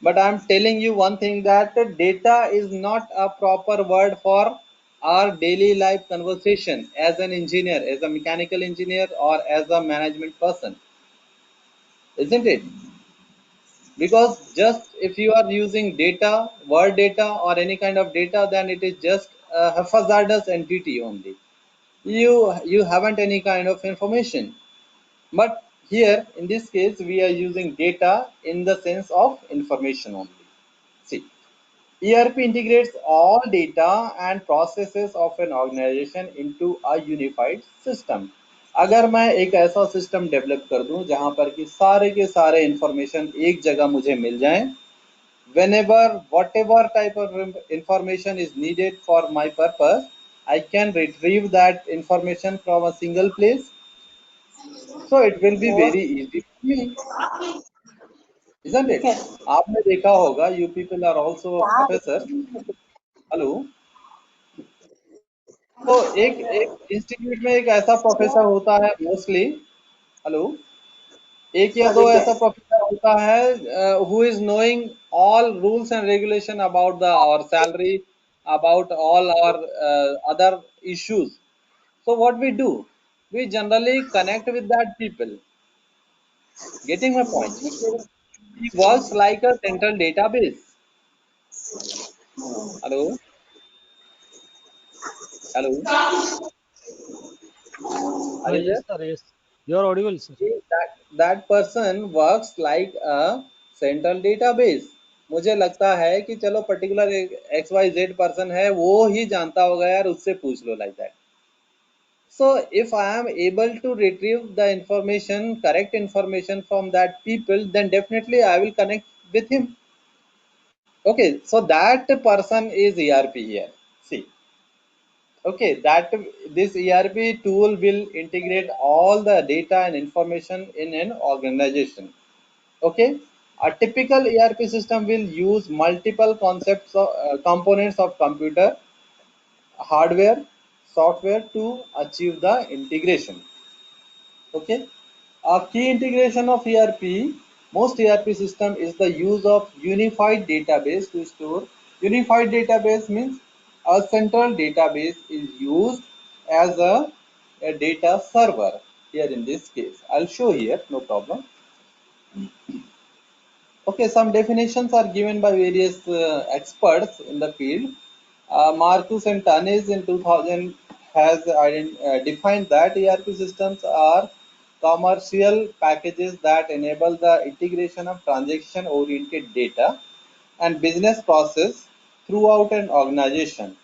but I am telling you one thing, that data is not a proper word for our daily life conversation as an engineer, as a mechanical engineer, or as a management person, isn't it? Because just if you are using data, word data or any kind of data, then it is just a hazardous entity only. You haven't any kind of information. But here in this case we are using data in the sense of information only. See, ERP integrates all data and processes of an organization into a unified system. अगर मैं एक ऐसा system develop कर दूं जहां पर कि सारे के सारे इंफॉर्मेशन एक जगह मुझे मिल जाएं, whenever whatever type of information is needed for my purpose, I can retrieve that information from a single place, so it will be very easy for me, isn't it? आपने देखा होगा, you people are also professors. Hello. तो एक एक institute में एक ऐसा professor होता है मोस्टली. हेलो. एक या दो ऐसा प्रोफेसर होता है who is knowing all rules and regulation about the our salary, about all our other issues. So what we do, we generally connect with that people. Getting my point? He works like a central database. Hello, hello, are you Yes, there? sir. Yes, you are audible, sir. that person works like a central database. मुझे लगता है कि चलो particular XYZ person है, वो ही जानता होगा यार, उससे पूछ लो, like that. So if I am able to retrieve the information, correct information from that people, then definitely I will connect with him. Okay, so that person is ERP here. See, okay, that this ERP tool will integrate all the data and information in an organization. Okay, a typical ERP system will use multiple concepts of components of computer, hardware, software to achieve the integration. Okay, a key integration of ERP, most ERP system is the use of unified database to store. Unified database means a central database is used as a data server. Here in this case, I'll show here, no problem. Okay, some definitions are given by various experts in the field. Marcus and Tanis in 2000 has defined that ERP systems are commercial packages that enable the integration of transaction-oriented data and business process throughout an organization.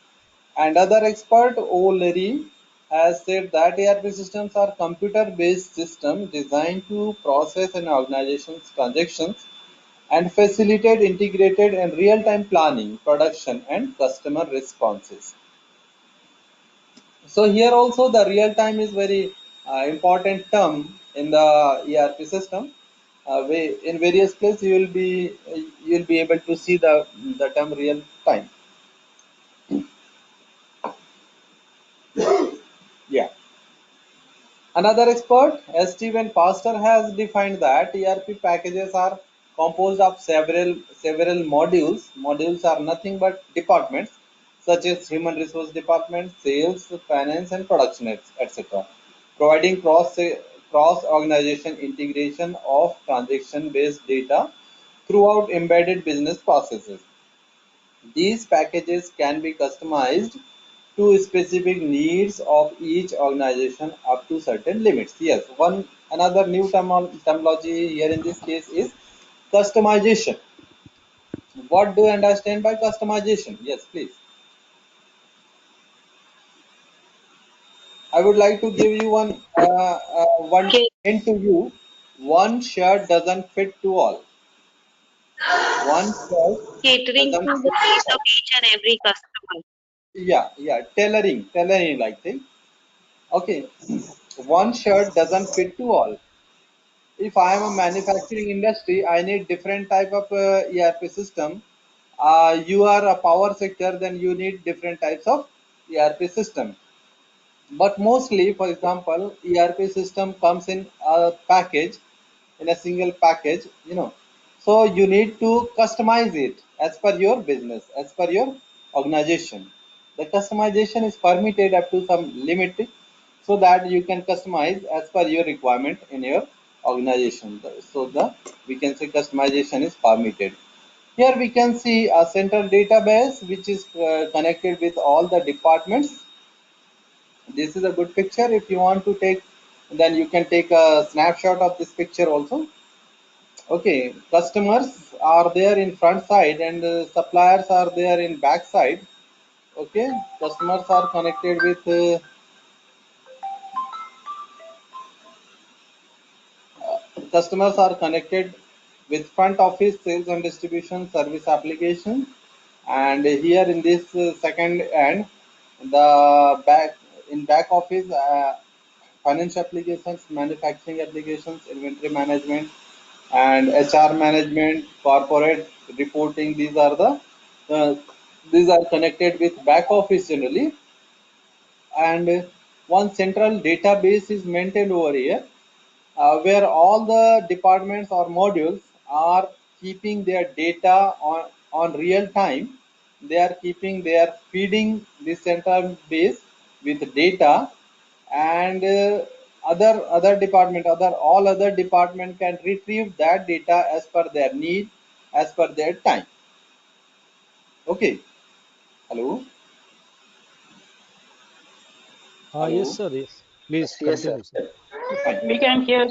And other expert, O'Leary, has said that ERP systems are computer-based systems designed to process an organization's transactions and facilitate integrated and real-time planning, production, and customer responses. So here also the real-time is very important term in the ERP system. In various places you will be able to see the term real time. Yeah. Another expert, Steven Pastor, has defined that ERP packages are composed of several modules. Modules are nothing but departments such as human resource department, sales, finance, and production, etc., providing cross organization integration of transaction based data throughout embedded business processes. These packages can be customized to specific needs of each organization up to certain limits. Yes, one another new terminology here in this case is customization. What do you understand by customization? Yes, please. I would like to give you one Okay. hint to you. One shirt doesn't fit to all. One shirt Catering doesn't to the fit to needs of all. each and every customer. Yeah, tailoring like thing. Okay, one shirt doesn't fit to all. If I am a manufacturing industry, I need different type of ERP system. You are a power sector, then you need different types of ERP system. But mostly, for example, ERP system comes in a package, in a single package, So you need to customize it as per your business, as per your organization. The customization is permitted up to some limit, so that you can customize as per your requirement in your organization. So we can say customization is permitted. Here we can see a central database which is connected with all the departments. This is a good picture. If you want to take, then you can take a snapshot of this picture also. Okay, customers are there in front side and suppliers are there in back side. Okay, customers are connected with customers are connected with front office, sales and distribution, service application. And here in this second end, the back office, financial applications, manufacturing applications, inventory management, and HR management, corporate reporting. Uh, these are connected with back office generally. And one central database is maintained over here, where all the departments or modules are keeping their data on real time. They are feeding the central base with data, and all other department can retrieve that data as per their need, as per their time. Okay. Hello. Yes, Hello. sir. Yes. Please Yes, sir. continue, sir. Fine. We can hear.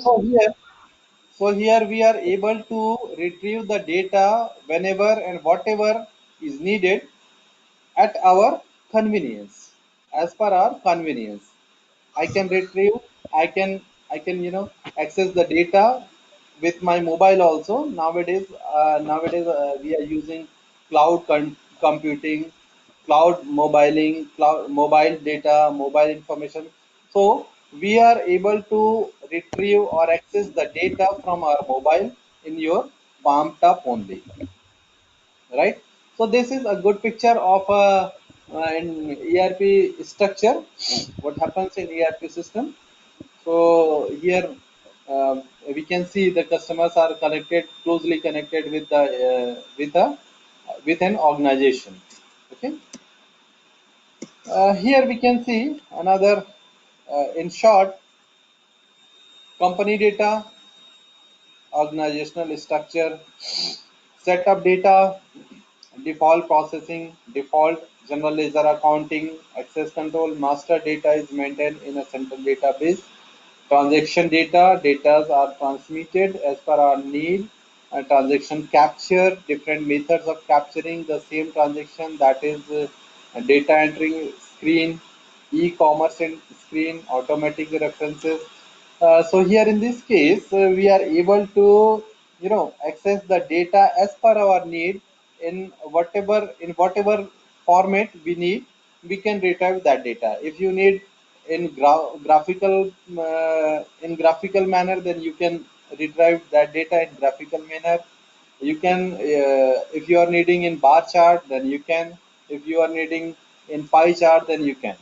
So here we are able to retrieve the data whenever and whatever is needed at our convenience, as per our convenience. I can retrieve, I can access the data with my mobile also. Nowadays we are using computing, cloud mobiling, cloud mobile data, mobile information. So we are able to retrieve or access the data from our mobile in your palm top only, right? So this is a good picture of an ERP structure, what happens in ERP system. So here we can see the customers are closely connected with the with an organization. Okay. Here we can see another, in short, company data, organizational structure, setup data, default processing, default general ledger accounting, access control, master data is maintained in a central database. Transaction data are transmitted as per our need. Transaction capture, different methods of capturing the same transaction, that is data entering screen, e-commerce and screen, automatic references. So here in this case, we are able to access the data as per our need, in whatever format we need. We can retrieve that data. If you need in graphical manner, then you can retrieve that data in graphical manner. You can, if you are needing in bar chart, then you can. If you are needing in pie chart, then you can.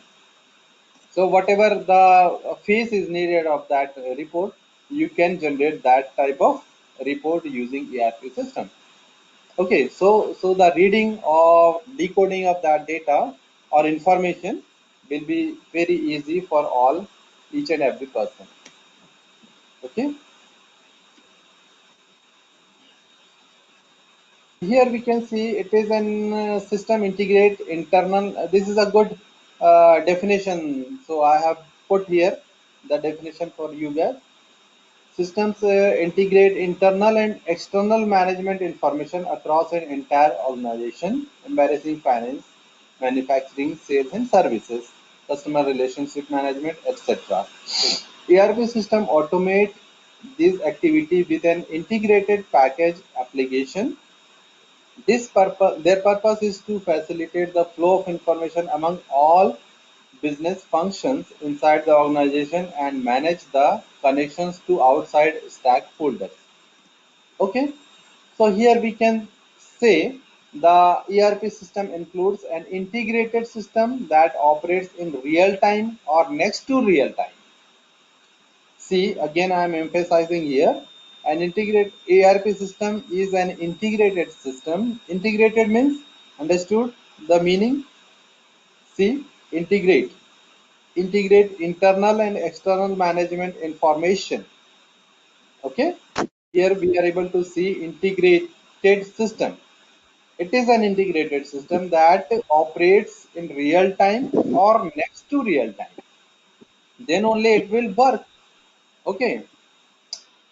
So whatever the phase is needed of that report, you can generate that type of report using ERP system. Okay, so the reading or decoding of that data or information will be very easy for each and every person. Okay. Here we can see it is an system integrate internal. This is a good definition. So I have put here the definition for you guys. Systems integrate internal and external management information across an entire organization, embracing finance, manufacturing, sales and services, customer relationship management, etc. ERP system automate this activity with an integrated package application. Their purpose is to facilitate the flow of information among all business functions inside the organization and manage the connections to outside stakeholders. Okay, so here we can say the ERP system includes an integrated system that operates in real time or next to real time. See, again, I am emphasizing here, an integrated ERP system is an integrated system. Integrated means, understood the meaning? See, integrate internal and external management information. Okay, here we are able to see integrated system. It is an integrated system that operates in real time or next to real time. Then only it will work. Okay.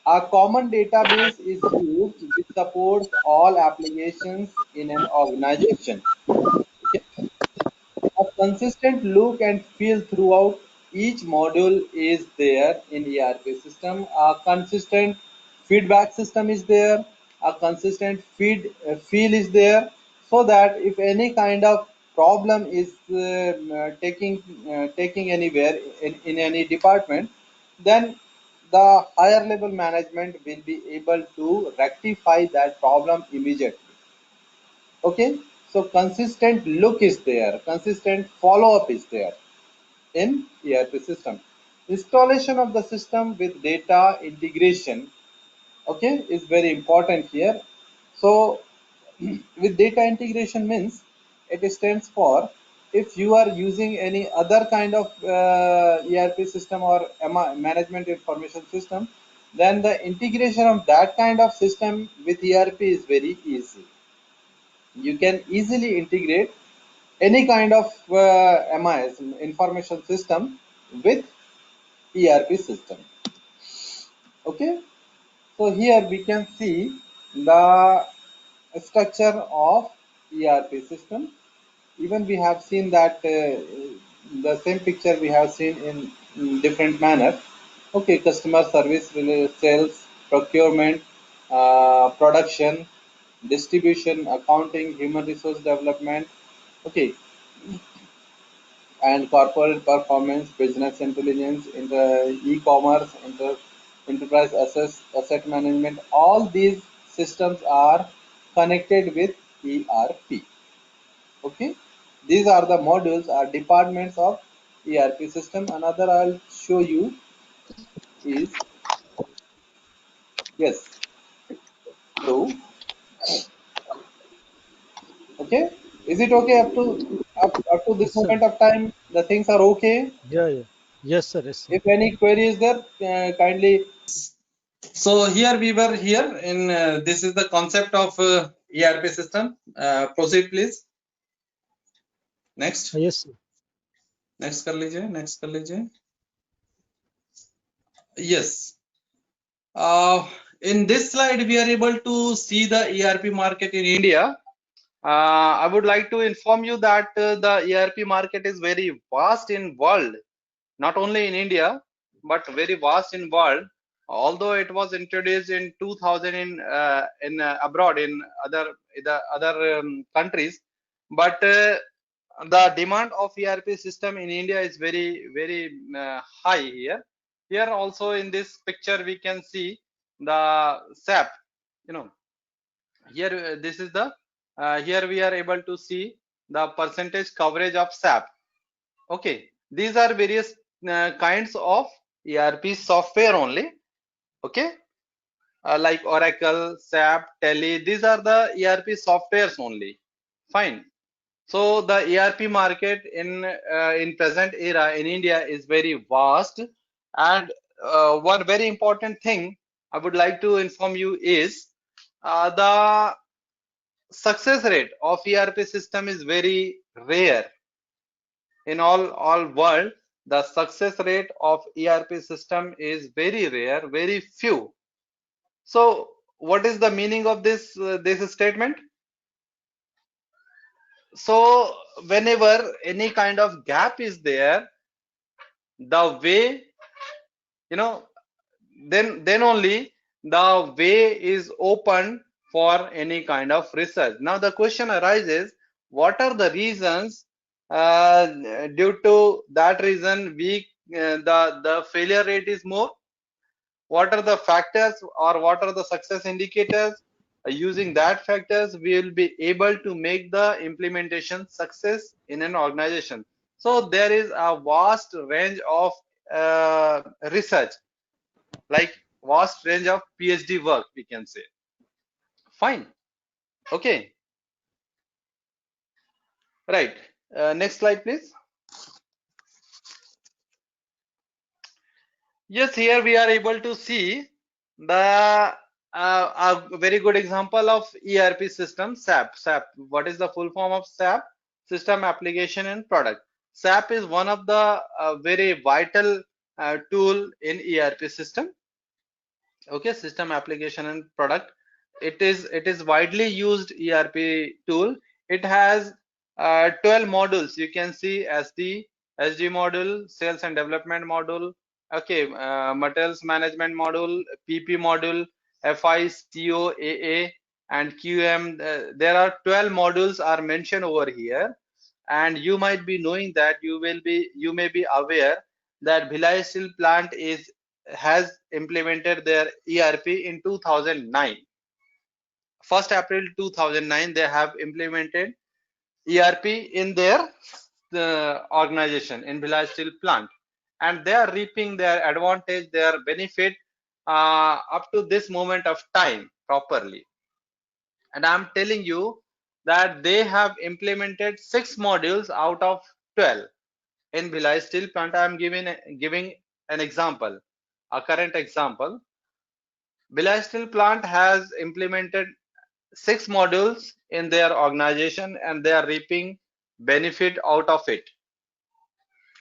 A common database is used which supports all applications in an organization. Okay. A consistent look and feel throughout each module is there in ERP system. A consistent feedback system is there. A consistent feel is there, so that if any kind of problem is taking anywhere in any department, then the higher level management will be able to rectify that problem immediately. Okay, so consistent look is there, consistent follow up is there in ERP system. Installation of the system with data integration. okay, is very important here. So with data integration means it stands for if you are using any other kind of ERP system or management information system, then the integration of that kind of system with ERP is very easy. You can easily integrate any kind of MIS, information system, with ERP system. Okay, so here we can see the structure of ERP system. Even we have seen that the same picture we have seen in different manner. Okay, customer service, sales, procurement, production, distribution, accounting, human resource development. Okay, and corporate performance, business intelligence, e-commerce, enterprise asset management. All these systems are connected with ERP. Okay, these are the modules or departments of ERP system. Another I'll show you is, yes, hello. Okay, is it okay up to this Yes, sir. moment of time? The things are okay. Yeah, yeah. Yes, sir. Yes, sir. If any query is there, kindly. So here we were here in this is the concept of ERP system. Proceed please. Next. Yes, sir. Next कर लीजिए. Next कर लीजिए. Yes. In this slide, we are able to see the ERP market in India. I would like to inform you that the ERP market is very vast in world, not only in India, but very vast in world. Although it was introduced in 2000 in abroad in other countries, but the demand of ERP system in India is very high here. Here also in this picture we can see the SAP. You know, here this is the here we are able to see the percentage coverage of SAP. Okay, these are various kinds of ERP software only. Okay, like Oracle, SAP, Tele. These are the ERP softwares only. Fine. So the ERP market in present era in India is very vast, and one very important thing I would like to inform you is the success rate of ERP system is very rare in all world. The success rate of ERP system is very rare, very few. So what is the meaning of this statement? So whenever any kind of gap is there, the way, you know, then only the way is open for any kind of research. Now the question arises, what are the reasons due to that reason the failure rate is more? What are the factors or what are the success indicators? Using that factors, we will be able to make the implementation success in an organization. So there is a vast range of research, like vast range of PhD work, we can say. Fine. Okay. Right. Next slide, please. Yes, here we are able to see the a very good example of ERP system, SAP. SAP. What is the full form of SAP? System, application, and product. SAP is one of the very vital tool in ERP system. Okay, system, application, and product. It is widely used ERP tool. It has 12 modules. You can see SD module, sales and development module. Okay, materials management module, PP module, FI, CO, AA, and QM. There are 12 modules are mentioned over here, and you might be knowing that you may be aware that Bhilai Steel Plant has implemented their ERP in 2009. 1st April 2009, they have implemented ERP in their organization in Bhilai Steel Plant, and they are reaping their advantage, their benefit up to this moment of time properly. And I'm telling you that they have implemented 6 modules out of 12 in Bhilai Steel Plant. I'm giving an example, a current example. Bhilai Steel Plant has implemented 6 modules in their organization, and they are reaping benefit out of it.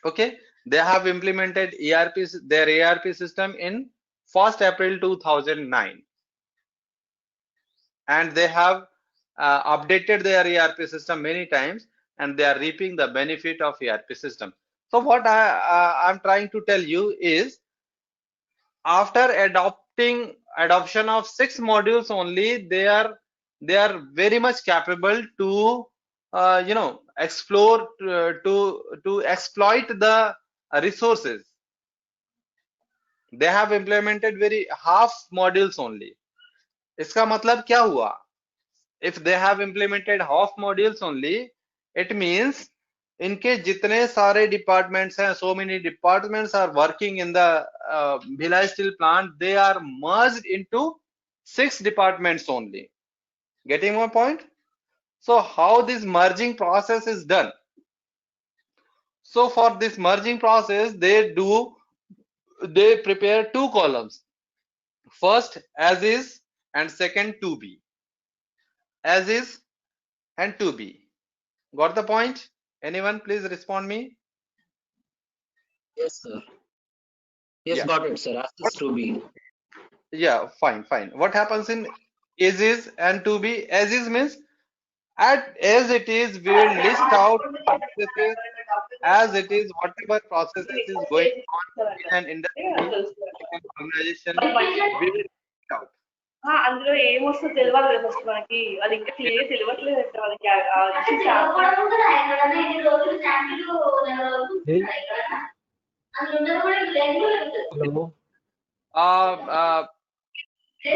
Okay, they have implemented their ERP system in 1st April 2009, and they have updated their ERP system many times, and they are reaping the benefit of ERP system. So what I'm trying to tell you is, after adoption of 6 modules only, they are very much capable to explore, to exploit the resources. They have implemented very half modules only. इसका मतलब क्या हुआ? If they have implemented half modules only, it means इनके जितने सारे departments हैं, so many departments are working in the Bhilai Steel Plant, they are merged into 6 departments only. Getting my point? So how this merging process is done? So for this merging process, they prepare 2 columns. First, as is, and second, to be. As is and to be. Got the point? Anyone please respond me? Yes, sir. Yes, Yeah. got it, sir. Ask this to be. Yeah, fine. What happens in is and to be? As is means as it is, we will list out processes as it is, whatever processes is going on in an industry, in an organization, we will list out. అందులో ఏమొస్తుందో తెలియాలి కదా first మనకి అది ఇంకా clear తెలియట్లేదు అంటే వాళ్ళకి Hello.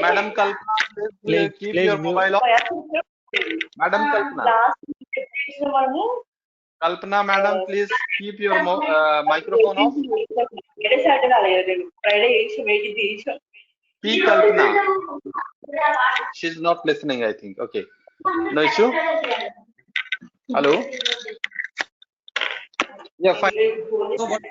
Madam Kalpana, please keep your mobile off. Madam Kalpana. Kalpana, madam, please keep your microphone off. P. Kalpana. She's not listening, I think. Okay. No issue? Hello? Yeah, fine. So what?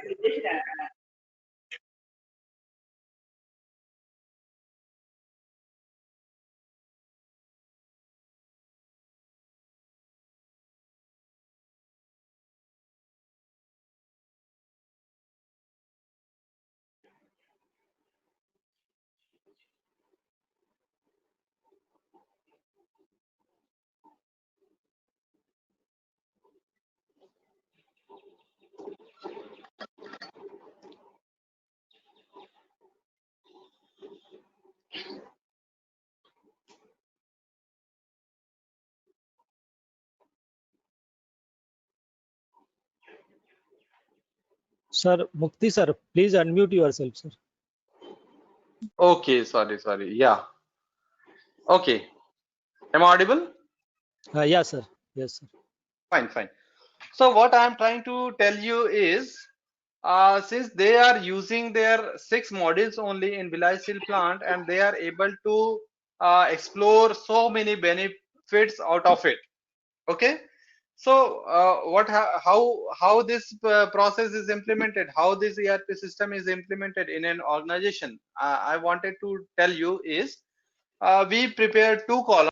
Sir, Mukti sir, please unmute yourself, sir. Okay, sorry. Yeah. Okay. Am I audible? Yeah, sir. Yes, sir. Fine. So what I am trying to tell you is, since they are using their 6 modules only in Bhilai Steel Plant, and they are able to explore so many benefits out of it. Okay. So how this process is implemented, how this ERP system is implemented in an organization, I wanted to tell you is, we prepared 2 columns.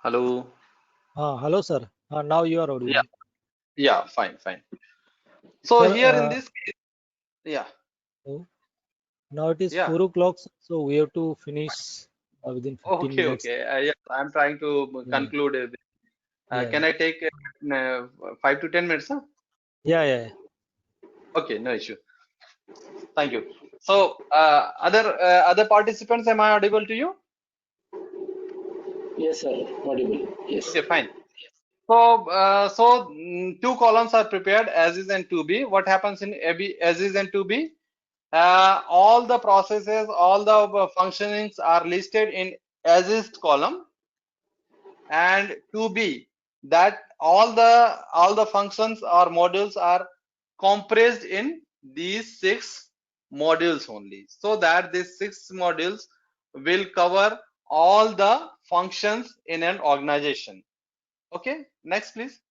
Hello. Hello, sir. Now you are audible. Yeah, fine. So Sir, here in this case, yeah. Now it is 4 o'clock, so we have to finish within 15 minutes. Okay. Yes, I'm trying to conclude. Can I take 5 to 10 minutes? Huh? Yeah. Okay, no issue. Thank you. So other participants, am I audible to you? Yes, sir. Audible. Yes. Okay, fine. Two columns are prepared, as is and to be. What happens in as is and to be? All the processes, all the functionings are listed in as is column, and to be, that all the functions or modules are compressed in these 6 modules only, so that these 6 modules will cover all the functions in an organization. Okay, next please.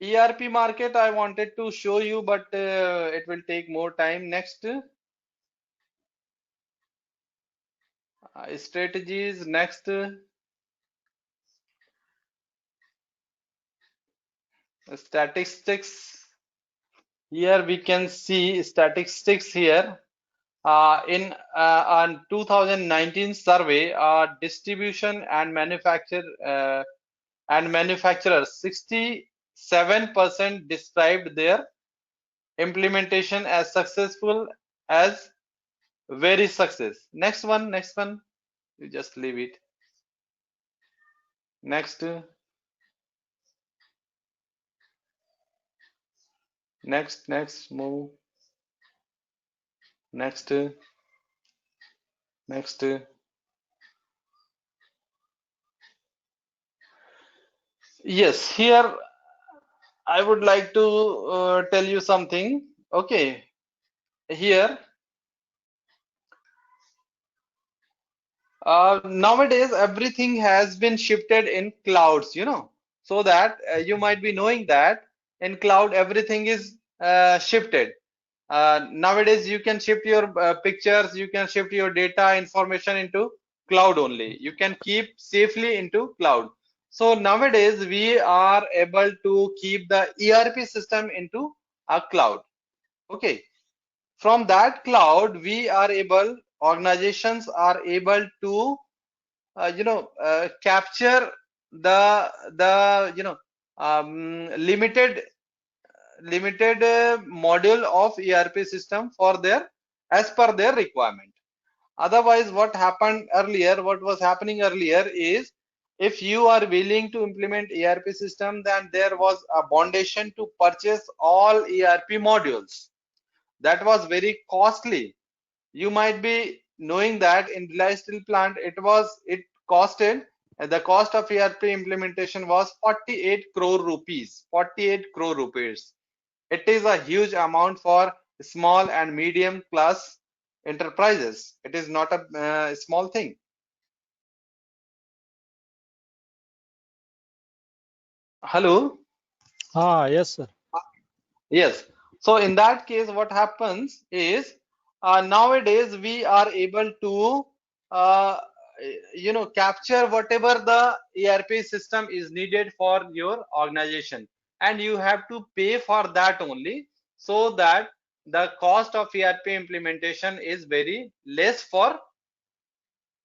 ERP market I wanted to show you, but it will take more time. Next. Strategies, next. Statistics. Here we can see statistics here. In on 2019 survey, distribution and manufacturers 67% described their implementation as successful, as very success. Next one, you just leave it. Next. Next, move. Next. Yes, here I would like to tell you something. Okay, here nowadays everything has been shifted in clouds, so that you might be knowing that in cloud everything is shifted. Nowadays you can shift your pictures, you can shift your data information into cloud only. You can keep safely into cloud. So nowadays we are able to keep the ERP system into a cloud. Okay, from that cloud we are able, organizations are able to capture the limited module of ERP system for their, as per their requirement. Otherwise what was happening earlier is, if you are willing to implement ERP system, then there was a foundation to purchase all ERP modules. That was very costly. You might be knowing that in Bhilai Steel Plant it costed, the cost of ERP implementation was 48 crore rupees. 48 crore rupees. It is a huge amount for small and medium class enterprises. It is not a small thing. Hello. Yes sir. Yes. So in that case what happens is, nowadays we are able to capture whatever the ERP system is needed for your organization, and you have to pay for that only, so that the cost of ERP implementation is very less for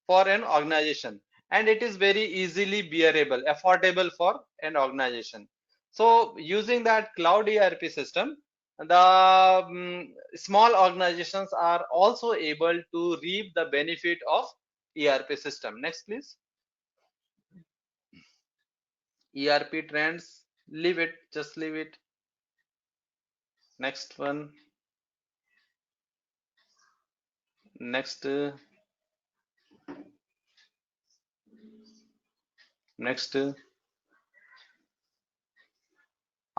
an organization, and it is very easily bearable, affordable for an organization. So using that cloud ERP system, the small organizations are also able to reap the benefit of ERP system. Next please. ERP trends, leave it, just leave it. Next one. Next.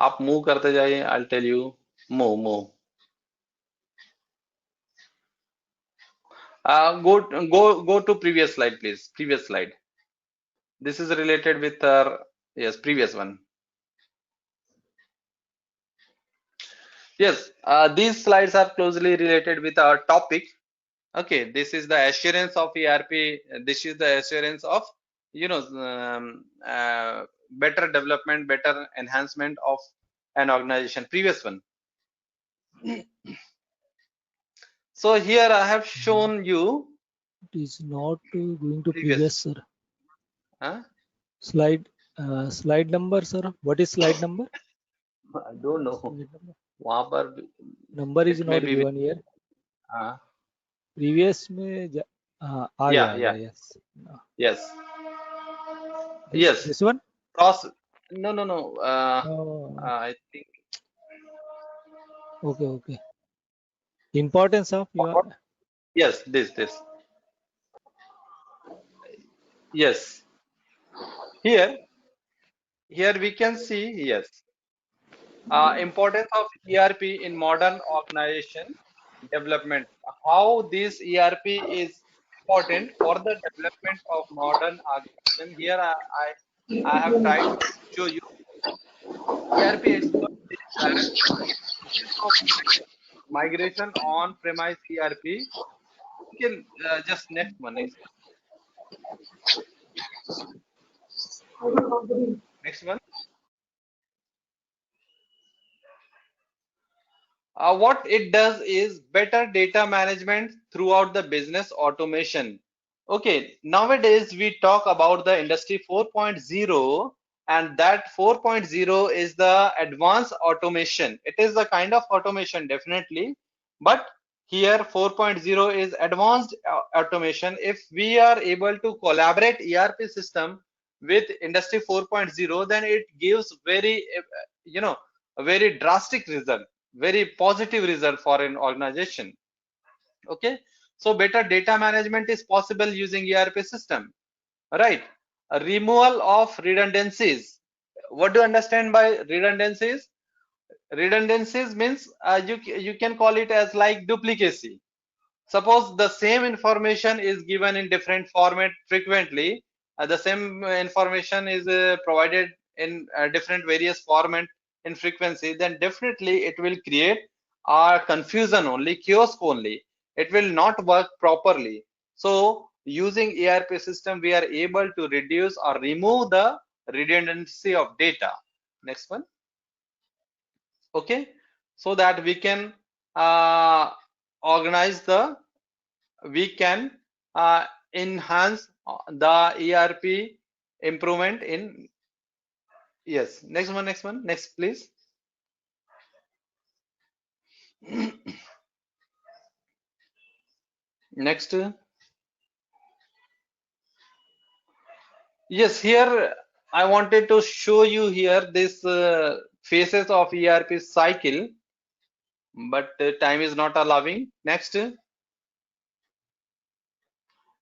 आप move करते जाइए. I'll tell you. Move. Go to previous slide, please. Previous slide. This is related with our, yes, previous one. Yes, these slides are closely related with our topic. Okay, this is the assurance of ERP. This is the assurance of better development, better enhancement of an organization. Previous one. So here I have shown you. It is not going to previous sir. Huh? Slide number sir. What is slide number? I don't know. वहाँ पर number is not given here. हाँ. Previous में Yeah, yeah, Yes. yes, yes. This one? Process. No, no, no. I think Okay, okay. Importance of your yes. This. Yes. Here, here we can see yes. Importance of ERP in modern organization development. How this ERP is important for the development of modern organization. Here I have tried to show you ERP expert says that process of migration on premise ERP. Okay, just next one, next one. What it does is better data management throughout the business automation. Okay, nowadays we talk about the industry 4.0, and that 4.0 is the advanced automation. It is a kind of automation definitely, but here 4.0 is advanced automation. If we are able to collaborate ERP system with industry 4.0, then it gives very a very drastic result, very positive result for an organization. Okay, so better data management is possible using ERP system, right? A removal of redundancies. What do you understand by redundancies? Redundancies means you can call it as like duplicacy. Suppose the same information is given in different format frequently, the same information is provided in different various format in frequency, then definitely it will create confusion only, kiosk only. It will not work properly. So using ERP system, we are able to reduce or remove the redundancy of data. Next one. Okay, so that we can organize the we can enhance the ERP improvement in yes. Next one, next please. Next. Yes, here I wanted to show you here this phases of ERP cycle, but time is not allowing. Next.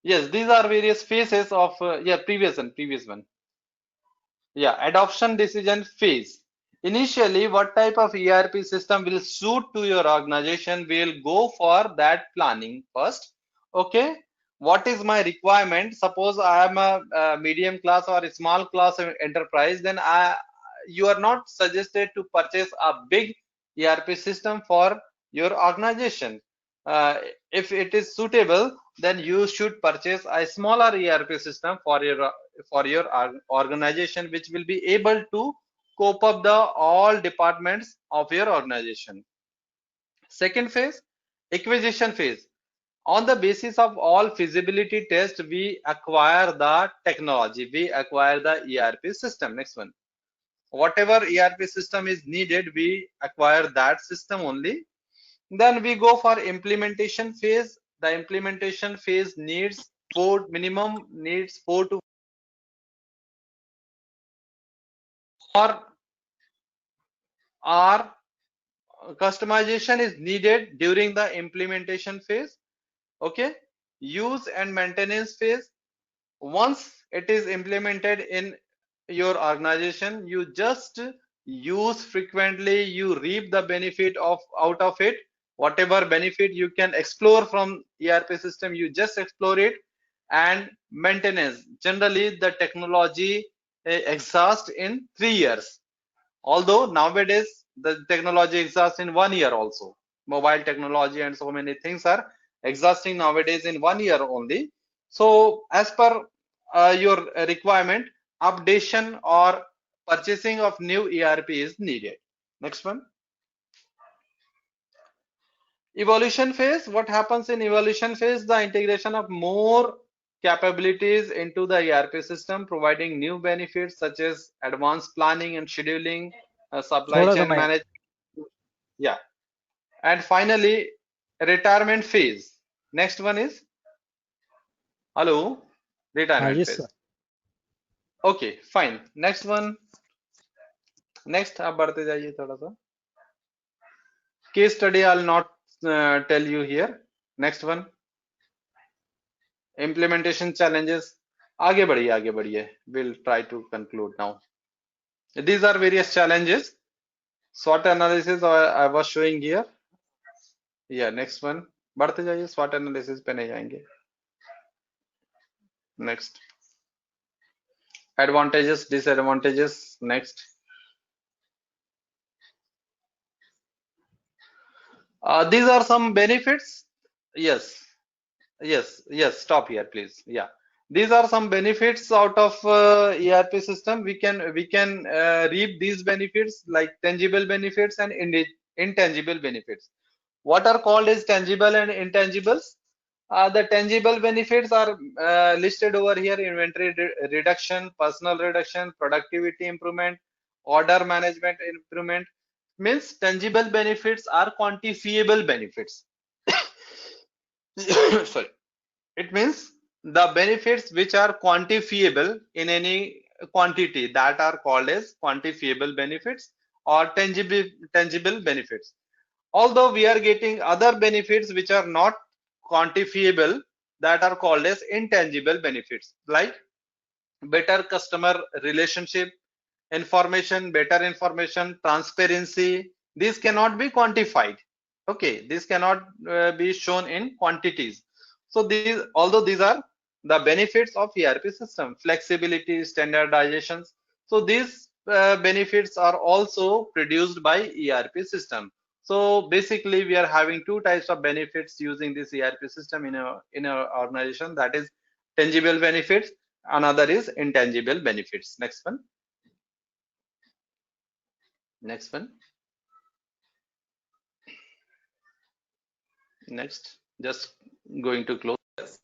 Yes, these are various phases of yeah, previous one. Yeah, adoption decision phase. Initially, what type of ERP system will suit to your organization? We'll go for that planning first. Okay, what is my requirement? Suppose I am a medium class or a small class enterprise, then you are not suggested to purchase a big ERP system for your organization. If it is suitable, then you should purchase a smaller ERP system for your organization, which will be able to cope up the all departments of your organization. Second phase, acquisition phase. On the basis of all feasibility tests, we acquire the technology, we acquire the ERP system. Next one, whatever ERP system is needed, we acquire that system only. Then we go for implementation phase. The implementation phase needs minimum needs 4 to or customization is needed during the implementation phase. Okay, use and maintenance phase. Once it is implemented in your organization, you just use frequently, you reap the benefit of out of it. Whatever benefit you can explore from ERP system, you just explore it. And maintenance, generally the technology exhausts in 3 years, although nowadays the technology exhausts in 1 year also. Mobile technology and so many things are exhausting nowadays in 1 year only. So as per your requirement, updation or purchasing of new ERP is needed. Next one, evolution phase. What happens in evolution phase? The integration of more capabilities into the ERP system, providing new benefits such as advanced planning and scheduling, supply थोड़ा chain समय management. Yeah, and finally retirement phase. Next one is Hello, retirement Yes, phase. sir. Okay, fine. Next one. Next, आप बढ़ते जाइए थोड़ा सा. Case study I'll not tell you here. Next one. Implementation challenges. आगे बढ़िए. We'll try to conclude now. These are various challenges. SWOT analysis I was showing here. Yeah, next one. बढ़ते जाइए. SWOT analysis पे नहीं जाएंगे. Next. Advantages, disadvantages. Next. These are some benefits. Yes. Stop here, please. Yeah, these are some benefits out of ERP system. We can reap these benefits like tangible benefits and intangible benefits. What are called as tangible and intangibles? The tangible benefits are listed over here: inventory reduction, personal reduction, productivity improvement, order management improvement. Means tangible benefits are quantifiable benefits. Sorry. It means the benefits which are quantifiable in any quantity, that are called as quantifiable benefits or tangible benefits. Although we are getting other benefits which are not quantifiable, that are called as intangible benefits, like better customer relationship, better information, transparency. These cannot be quantified. Okay, this cannot be shown in quantities. So these, although these are the benefits of ERP system: flexibility, standardizations. So these benefits are also produced by ERP system. So basically we are having two types of benefits using this ERP system in a organization, that is tangible benefits, another is intangible benefits. Next one. Next one. Next, just going to close.